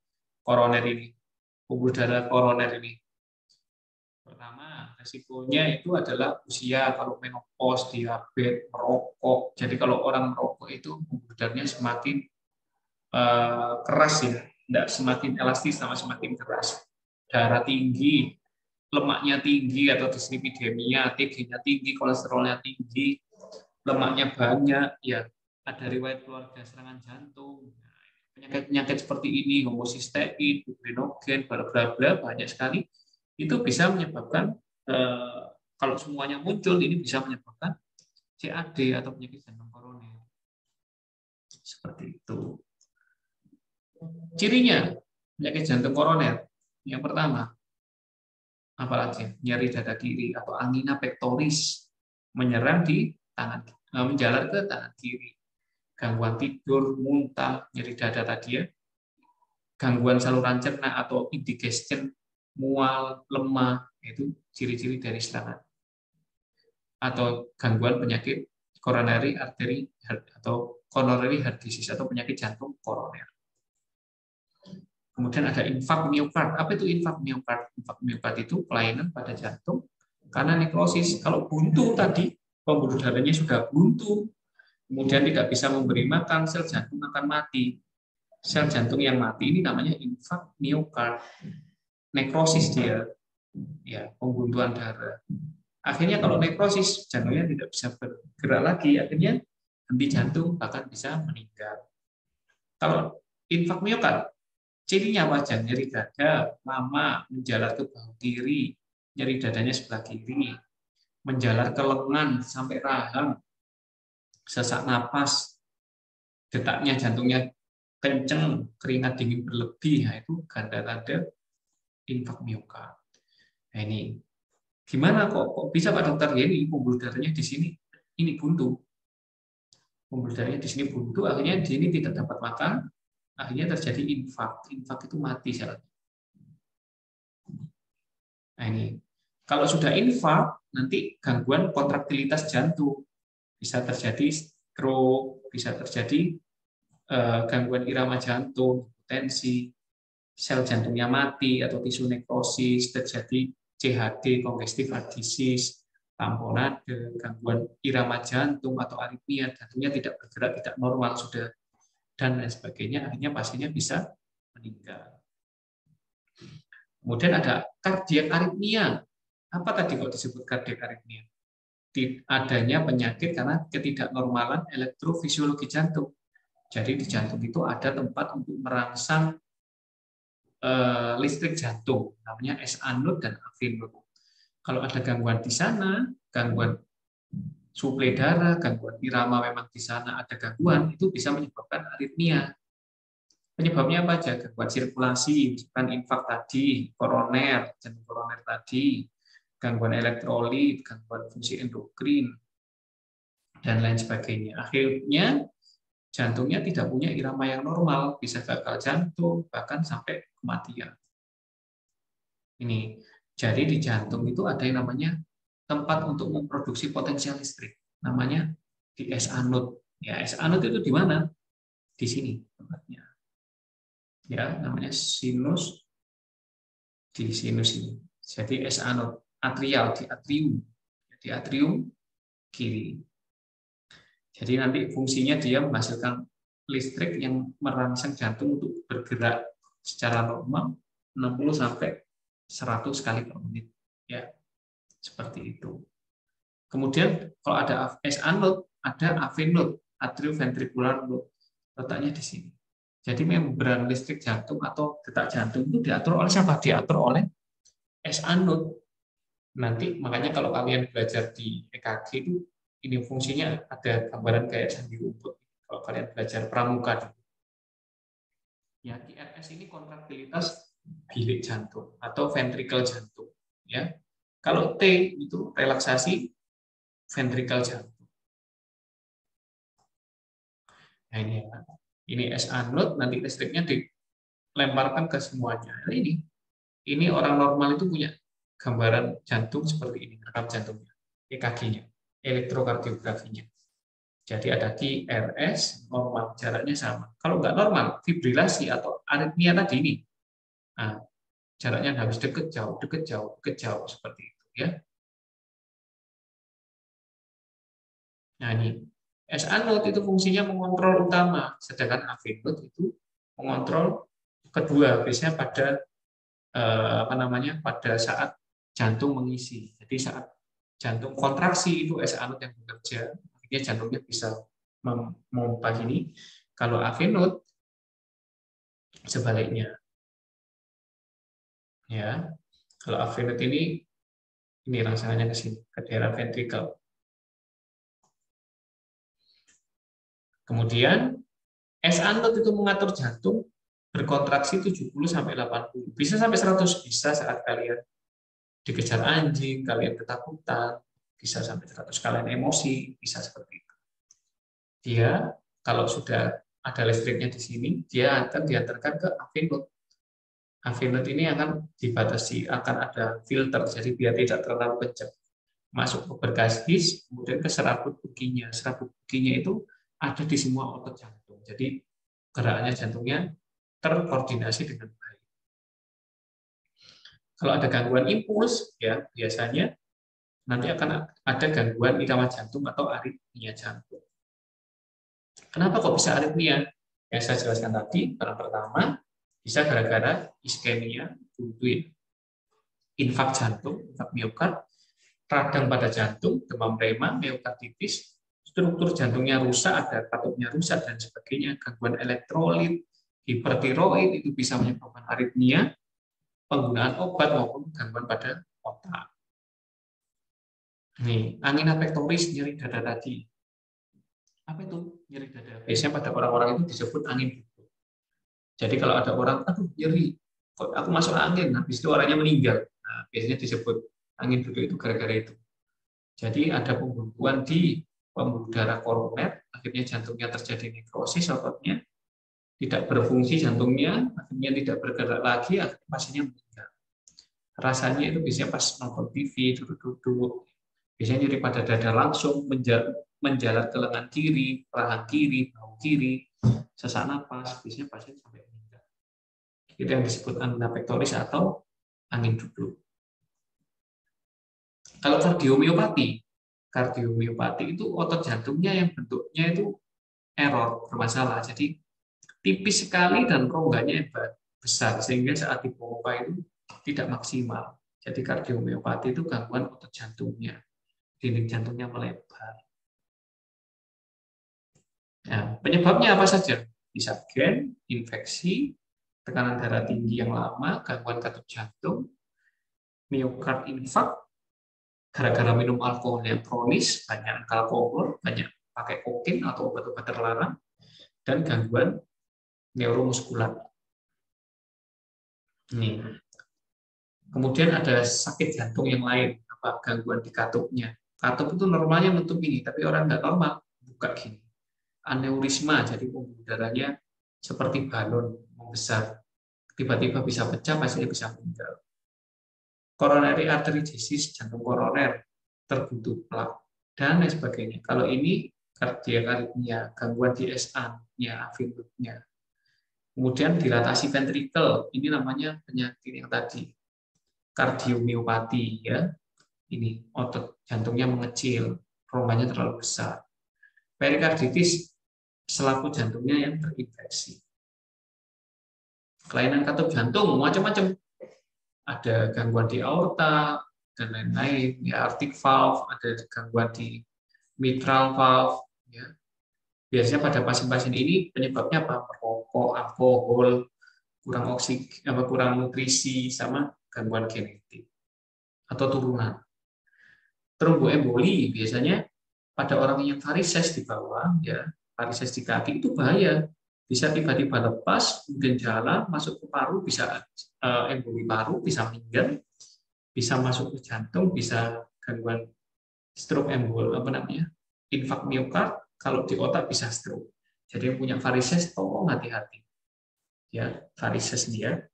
A: koroner ini, pembuluh darah koroner ini? Pertama, resikonya itu adalah usia, kalau menopause, diabetes, merokok. Jadi kalau orang merokok itu pembuluh darahnya semakin keras ya, tidak semakin elastis sama semakin keras. Darah tinggi, lemaknya tinggi atau dislipidemia, TG-nya tinggi, kolesterolnya tinggi, lemaknya banyak, ya ada riwayat keluarga serangan jantung. Penyakit-penyakit seperti ini, homosistein, fibrinogen, bla bla bla, banyak sekali. Itu bisa menyebabkan, kalau semuanya muncul, ini bisa menyebabkan CAD atau penyakit jantung koroner. Seperti itu. Cirinya penyakit jantung koroner, yang pertama, apalagi nyeri dada kiri atau angina pectoris, menyerang di tangan, menjalar ke tangan kiri. Gangguan tidur, muntah, nyeri dada tadi ya, gangguan saluran cerna atau indigestion, mual, lemah, itu ciri-ciri dari serangan. Atau gangguan penyakit coronary artery atau coronary heart disease atau penyakit jantung koroner. Kemudian ada infak miokard. Apa itu infak miokard? Infak miokard itu kelainan pada jantung karena nekrosis. Kalau buntu tadi, pembuluh darahnya sudah buntu, kemudian tidak bisa memberi makan, sel jantung akan mati. Sel jantung yang mati ini namanya infak miokard. Nekrosis dia, ya, pembuntuan darah. Akhirnya kalau nekrosis, jantungnya tidak bisa bergerak lagi, akhirnya henti jantung bahkan bisa meninggal. Kalau infak miokard, cirinya wajah, nyeri dada, lama, menjalar ke bahu kiri, nyeri dadanya sebelah kiri, menjalar ke lengan sampai rahang, sesak napas, detaknya jantungnya kenceng, keringat dingin berlebih, nah itu tanda-tanda infak miokard. Nah ini gimana kok bisa Pak Dokter? Ya ini pembuluh darahnya di sini ini buntu. Pembuluh darahnya di sini buntu, akhirnya di sini tidak dapat makan, akhirnya terjadi infak. Infak itu mati selnya. Nah ini kalau sudah infak, nanti gangguan kontraktilitas jantung, bisa terjadi stroke, bisa terjadi gangguan irama jantung, tensi, sel jantungnya mati atau tisu nekrosis, terjadi CHD, congestive heart disease, tamponade, gangguan irama jantung atau aritmia, jantungnya tidak bergerak, tidak normal sudah, dan lain sebagainya, akhirnya pasiennya bisa meninggal. Kemudian ada kardiak aritmia. Apa tadi kok disebut kardiak aritmia? Adanya penyakit karena ketidaknormalan elektrofisiologi jantung. Jadi di jantung itu ada tempat untuk merangsang listrik jantung, namanya S-anode dan A-node. Kalau ada gangguan di sana, gangguan suplai darah, gangguan irama memang di sana ada gangguan, itu bisa menyebabkan aritmia. Penyebabnya apa aja? Gangguan sirkulasi, misalkan infak tadi, koroner, jantung koroner tadi, gangguan elektrolit, gangguan fungsi endokrin, dan lain sebagainya. Akhirnya jantungnya tidak punya irama yang normal, bisa gagal jantung, bahkan sampai kematian. Ini, jadi di jantung itu ada yang namanya tempat untuk memproduksi potensial listrik, namanya di S-anode. Ya, S-anode itu di mana? Di sini tempatnya. Ya, namanya sinus, di sinus ini. Jadi S-anode, atrial di atrium kiri. Jadi nanti fungsinya dia menghasilkan listrik yang merangsang jantung untuk bergerak secara normal 60 sampai 100 kali per menit. Ya. Seperti itu. Kemudian kalau ada SA node, ada AV node, atrioventricular node. Letaknya di sini. Jadi membran listrik jantung atau detak jantung itu diatur oleh siapa? Diatur oleh SA node. Nanti makanya kalau kalian belajar di EKG itu ini fungsinya ada gambaran kayak sandi rumput. Kalau kalian belajar pramuka, ya QRS ini kontraktilitas bilik jantung atau ventrikel jantung. Ya, kalau T itu relaksasi ventrikel jantung. Nah ini SA node, nanti listriknya dilemparkan ke semuanya. Nah, ini orang normal itu punya gambaran jantung seperti ini, rekam jantungnya, EKG-nya, elektrokardiografinya. Jadi ada QRS, normal, jaraknya sama. Kalau nggak normal, fibrilasi atau aritmia tadi ini, nah, jaraknya harus dekat jauh, seperti itu ya. Nah ini, SA node itu fungsinya mengontrol utama, sedangkan AV node itu mengontrol kedua, biasanya pada pada saat jantung mengisi. Jadi saat jantung kontraksi itu SA node yang bekerja, akhirnya jantungnya bisa memompa gini. Kalau AV node sebaliknya. Ya. Kalau AV node ini rangsangannya ke sini, ke daerah ventrikel. Kemudian SA node itu mengatur jantung berkontraksi 70 sampai 80. Bisa sampai 100, bisa saat kalian dikejar anjing, kalian ketakutan, bisa sampai 100 kalian emosi, bisa seperti itu. Dia kalau sudah ada listriknya di sini, dia akan diantarkan ke AV node. AV node ini akan dibatasi, akan ada filter, jadi biar tidak terlalu kencang. Masuk ke berkas his, kemudian ke serabut bukinya. Serabut bukinya itu ada di semua otot jantung. Jadi gerakannya jantungnya terkoordinasi dengan baik. Kalau ada gangguan impuls, ya biasanya nanti akan ada gangguan irama jantung atau aritmia jantung. Kenapa kok bisa aritmia? Yang saya jelaskan tadi, pertama bisa gara-gara iskemia, infak jantung, infak miokard, radang pada jantung, demam rema, miokarditis, struktur jantungnya rusak, ada katupnya rusak dan sebagainya, gangguan elektrolit, hipertiroid itu bisa menyebabkan aritmia, penggunaan obat maupun gangguan pada otak. Nih, angina pectoris, nyeri dada tadi. Apa itu nyeri dada? Biasanya pada orang-orang itu disebut angin duduk. Jadi kalau ada orang, aduh nyeri, kok aku masuk angin, habis itu orangnya meninggal. Nah, biasanya disebut angin duduk itu gara-gara itu. Jadi ada pembekuan di pembuluh darah koroner, akhirnya jantungnya terjadi nekrosis, ototnya tidak berfungsi jantungnya, akhirnya tidak bergerak lagi, akhirnya pasiennya meninggal. Rasanya itu biasanya pas nonton TV, duduk-duduk, biasanya nyeri pada dada langsung, menjalar ke lengan kiri, rahang kiri, bahu kiri, sesak napas, biasanya pasien sampai meninggal. Itu yang disebut angina pectoris atau angin duduk. Kalau kardiomiopati itu otot jantungnya yang bentuknya itu error, bermasalah. Jadi tipis sekali dan rongganya besar sehingga saat dipompa itu tidak maksimal. Jadi kardiomiopati itu gangguan otot jantungnya, dinding jantungnya melebar. Nah, penyebabnya apa saja? Bisa gen, infeksi, tekanan darah tinggi yang lama, gangguan katup jantung, miokard infak, gara-gara minum alkohol yang kronis, banyak alkohol, banyak pakai kokain atau obat-obat terlarang, dan gangguan neuromuskular. Nih. Kemudian ada sakit jantung yang lain, apa gangguan di katupnya. Katup itu normalnya nutup ini, tapi orang nggak normal buka gini. Aneurisma, jadi pembuluh darahnya seperti balon membesar, tiba-tiba bisa pecah, pasiennya bisa meninggal. Coronary artery disease, jantung koroner, terbentuk plak, dan lain sebagainya. Kalau ini kardioaritmia, gangguan di SA-nya, AV-nya. Kemudian dilatasi ventrikel, ini namanya penyakit yang tadi, kardiomiopati, ya. Ini otot jantungnya mengecil, rombanya terlalu besar. Perikarditis, selaku jantungnya yang terinfeksi. Kelainan katup jantung, macam-macam. Ada gangguan di aorta, dan lain-lain. Ya, aortic valve, ada gangguan di mitral valve. Ya. Biasanya pada pasien-pasien ini penyebabnya apa? Merokok, alkohol, kurang oksigen, kurang nutrisi, sama gangguan genetik atau turunan. Tromboemboli biasanya pada orang yang varises di bawah, ya, varises di kaki itu bahaya. Bisa tiba-tiba lepas, mungkin jalan, masuk ke paru, bisa emboli paru, bisa meninggal, bisa masuk ke jantung, bisa gangguan stroke embol, infak miokard. Kalau di otak bisa stroke. Jadi yang punya varises, tolong hati-hati. Ya, varises dia.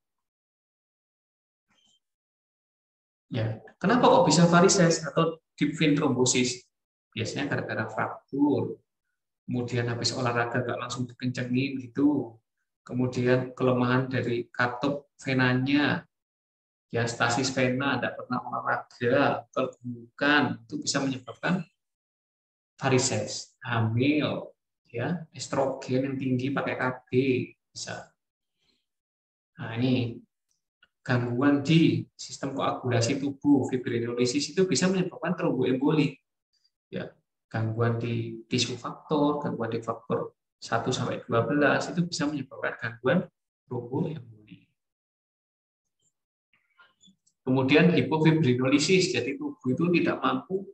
A: Ya, kenapa kok bisa varises atau deep vein thrombosis? Biasanya gara-gara fraktur. Kemudian habis olahraga nggak langsung dikencengin gitu. Kemudian kelemahan dari katup venanya, ya stasis vena, tidak pernah olahraga, kegemukan, itu bisa menyebabkan varises. Hamil, ya estrogen yang tinggi pakai KB bisa. Nah ini gangguan di sistem koagulasi tubuh, fibrinolisis itu bisa menyebabkan tromboemboli. Ya, gangguan di tisu faktor, gangguan di faktor 1-12 itu bisa menyebabkan gangguan tromboemboli. Kemudian hipofibrinolisis, jadi tubuh itu tidak mampu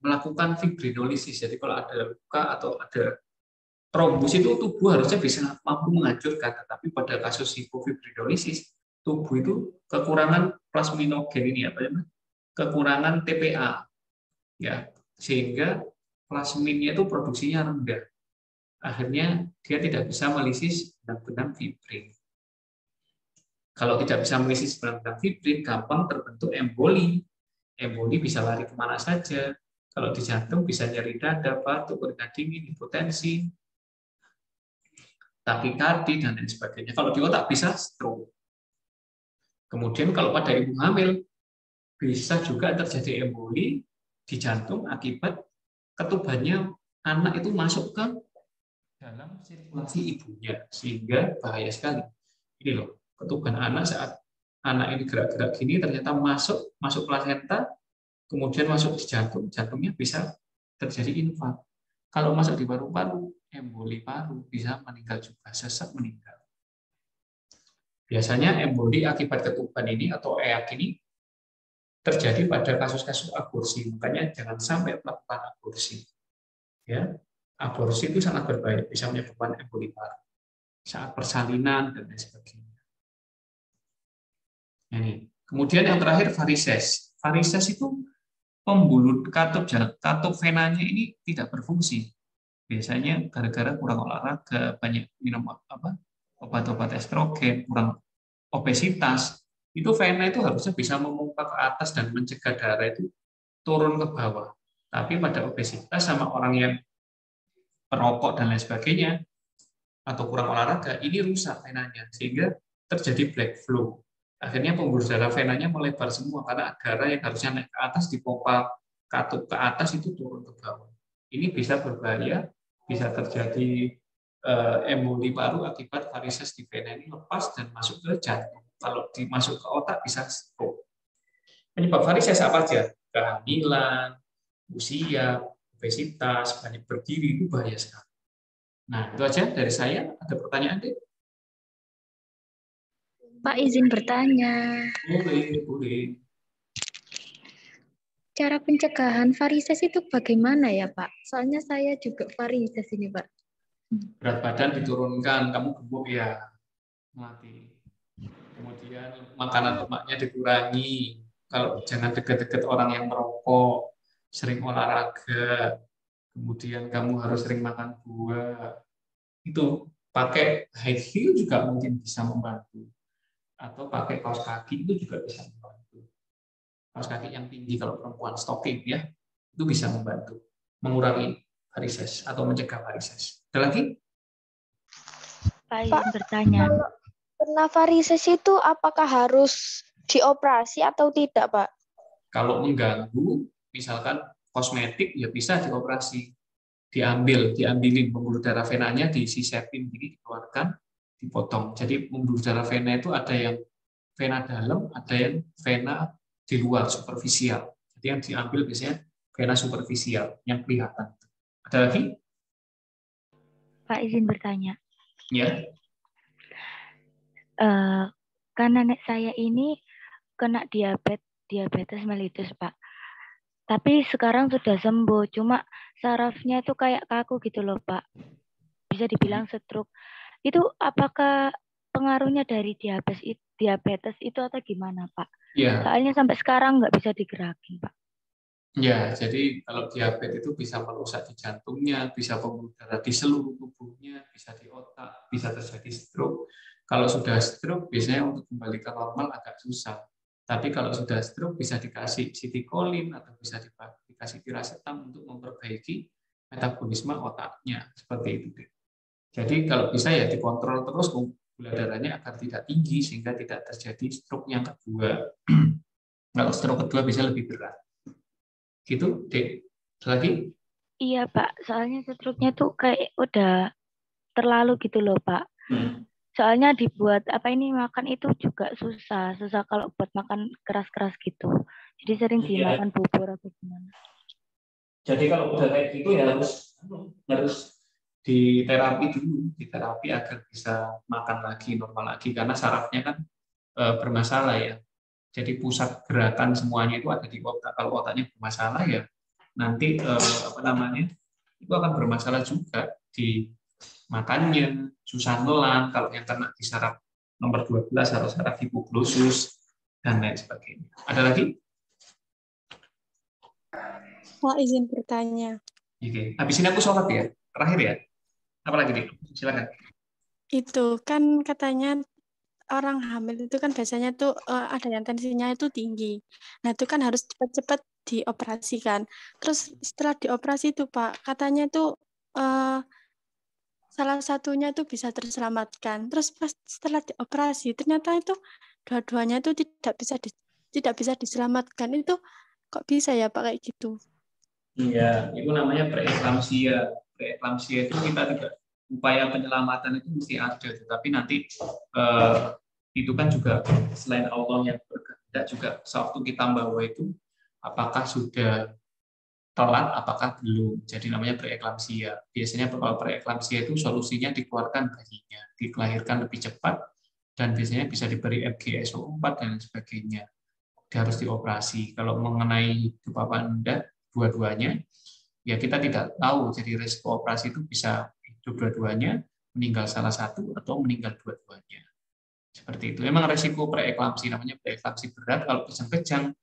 A: melakukan fibrinolisis. Jadi kalau ada luka atau ada trombus itu tubuh harusnya bisa mampu menghancurkan, tetapi pada kasus hipofibrinolisis tubuh itu kekurangan plasminogen ini kekurangan TPA, ya, sehingga plasminnya itu produksinya rendah. Akhirnya dia tidak bisa melisis benang-benang fibrin. Kalau tidak bisa melisis benang-benang fibrin, gampang terbentuk emboli. Emboli bisa lari kemana saja. Kalau di jantung bisa nyeri dada, batuk, keringat dingin, hipotensi, takikardi, dan lain sebagainya. Kalau di otak bisa stroke. Kemudian kalau pada ibu hamil, bisa juga terjadi emboli di jantung akibat ketubannya anak itu masuk ke dalam sirkulasi ibunya, sehingga bahaya sekali. Ini loh, ketuban anak saat anak ini gerak-gerak gini ternyata masuk plasenta, kemudian masuk di jantung, jantungnya bisa terjadi infak. Kalau masuk di paru-paru, emboli paru, bisa meninggal juga, sesak meninggal. Biasanya emboli akibat ketuban ini atau EAK ini terjadi pada kasus-kasus aborsi, makanya jangan sampai melakukan aborsi. Ya, aborsi itu sangat berbahaya, bisa menyebabkan emboli paru saat persalinan dan lain sebagainya. Ini. Kemudian yang terakhir varises. Varises itu pembuluh katup venanya ini tidak berfungsi. Biasanya gara-gara kurang olahraga, banyak minum obat-obat estrogen, kurang obesitas, itu vena itu harusnya bisa memompa ke atas dan mencegah darah itu turun ke bawah. Tapi pada obesitas sama orang yang perokok dan lain sebagainya, atau kurang olahraga, ini rusak venanya, sehingga terjadi black flow. Akhirnya pembuluh darah venanya melebar semua, karena darah yang harusnya naik ke atas dipompa katup ke atas itu turun ke bawah. Ini bisa berbahaya, bisa terjadi emboli paru akibat varises di vena ini lepas dan masuk ke jantung. Kalau dimasuk ke otak bisa stroke. Penyebab varises apa aja? Kehamilan, usia, obesitas, banyak berdiri, itu bahaya sekali. Nah, itu aja dari saya. Ada pertanyaan, Dek?
C: Pak, izin bertanya.
A: Boleh.
C: Cara pencegahan varises itu bagaimana ya, Pak? Soalnya saya juga varises ini, Pak.
A: Berat badan diturunkan, kamu gemuk ya, mati. Kemudian makanan lemaknya dikurangi. Kalau jangan dekat-dekat orang yang merokok, sering olahraga. Kemudian kamu harus sering makan buah. Itu pakai high heel juga mungkin bisa membantu. Atau pakai kaos kaki itu juga bisa membantu. Kaos kaki yang tinggi kalau perempuan stocking ya, itu bisa membantu mengurangi varises atau mencegah varises. Ada lagi?
B: Pak, izin bertanya.
D: Kalau kena varises itu apakah harus dioperasi atau tidak, Pak?
A: Kalau mengganggu, misalkan kosmetik, ya bisa dioperasi. Diambilin pembuluh darah venanya, disisepin, dikeluarkan, dipotong. Jadi pembuluh darah vena itu ada yang vena dalam, ada yang vena di luar superficial. Jadi yang diambil biasanya vena superficial yang kelihatan. Ada lagi?
B: Pak, izin bertanya.
A: Ya.
B: Kan nenek saya ini kena diabetes mellitus, Pak. Tapi sekarang sudah sembuh, cuma sarafnya itu kayak kaku gitu loh, Pak. Bisa dibilang stroke. Itu apakah pengaruhnya dari diabetes itu atau gimana, Pak?
A: Ya.
B: Soalnya sampai sekarang nggak bisa digerakin, Pak.
A: Ya, jadi kalau diabetes itu bisa merusak di jantungnya, bisa pembuluh darah di seluruh tubuhnya, bisa di otak, bisa terjadi stroke. Kalau sudah stroke, biasanya untuk kembali ke normal agak susah. Tapi kalau sudah stroke, bisa dikasih citicoline atau bisa dikasih piracetam untuk memperbaiki metabolisme otaknya. Seperti itu. Jadi kalau bisa ya dikontrol terus gula darahnya agar tidak tinggi, sehingga tidak terjadi stroke yang kedua. Kalau stroke kedua bisa lebih berat. Gitu, Dek. Lagi?
B: Iya, Pak. Soalnya stroke-nya tuh kayak udah terlalu gitu loh, Pak. Soalnya dibuat makan itu juga susah kalau buat makan keras-keras gitu. Jadi sering dimakan bubur atau gimana.
A: Jadi kalau udah kayak gitu ya harus diterapi dulu, diterapi agar bisa makan lagi normal lagi karena sarafnya kan bermasalah ya. Jadi pusat gerakan semuanya itu ada di otak. Kalau otaknya bermasalah ya nanti itu akan bermasalah juga di makannya, susah nelan, kalau yang kena di saraf nomor 12 atau saraf hipoglossus dan lain sebagainya. Ada lagi?
E: Pak, izin bertanya.
A: Oke. Habis ini aku sholat ya, terakhir ya. Apa lagi nih? Silakan.
E: Itu kan katanya orang hamil itu kan biasanya tuh ada yang tensinya itu tinggi. Nah, itu kan harus cepat-cepat dioperasikan. Terus setelah dioperasi itu, Pak, katanya tuh salah satunya itu bisa terselamatkan. Terus pas setelah dioperasi, ternyata itu dua-duanya itu tidak bisa diselamatkan. Itu kok bisa ya, Pak, kayak gitu?
A: Iya, itu namanya preeklamsia. Preeklamsia itu kita tidak upaya penyelamatan itu mesti ada, tetapi nanti itu kan juga selain Allah yang berkehendak juga sewaktu kita bawa itu apakah sudah telat, apakah belum. Jadi namanya preeklamsia. Biasanya kalau preeklamsia itu solusinya dikeluarkan bayinya, dilahirkan lebih cepat dan biasanya bisa diberi FGSO4 dan sebagainya. Dia harus dioperasi. Kalau mengenai hidup apa enggak dua-duanya, ya kita tidak tahu. Jadi risiko operasi itu bisa hidup dua-duanya, meninggal salah satu atau meninggal dua-duanya. Seperti itu. Memang risiko preeklamsi namanya preeklamsi berat. Kalau kejang-kejang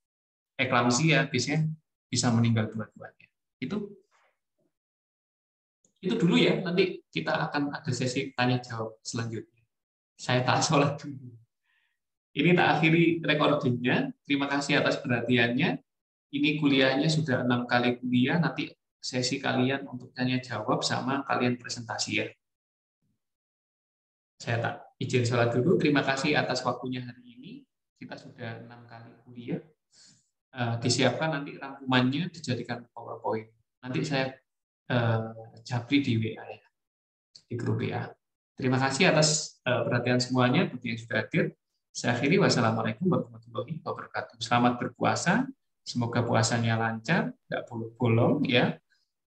A: eklamsia biasanya bisa meninggal dua-duanya. Itu dulu ya. Nanti kita akan ada sesi tanya jawab selanjutnya. Saya tak sholat dulu. Ini tak akhiri recordingnya. Terima kasih atas perhatiannya. Ini kuliahnya sudah 6 kali kuliah. Nanti sesi kalian untuk tanya jawab sama kalian presentasi ya. Saya tak izin sholat dulu. Terima kasih atas waktunya hari ini. Kita sudah 6 kali kuliah. Disiapkan nanti rangkumannya dijadikan PowerPoint. Nanti saya japri di WA ya, di grup WA. Terima kasih atas perhatian semuanya bagi yang sudah hadir. Saya akhiri, wassalamualaikum warahmatullahi wabarakatuh. Selamat berpuasa, semoga puasanya lancar, nggak bolong-bolong ya,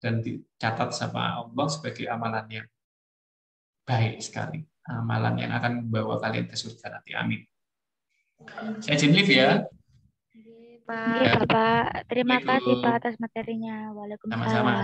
A: dan dicatat sama Allah sebagai amalan yang baik sekali, amalan yang akan membawa kalian ke surga nanti. Amin. Saya izin live ya.
B: Iya, Bapak. Terima kasih Pak atas materinya. Waalaikumsalam.
A: Sama-sama.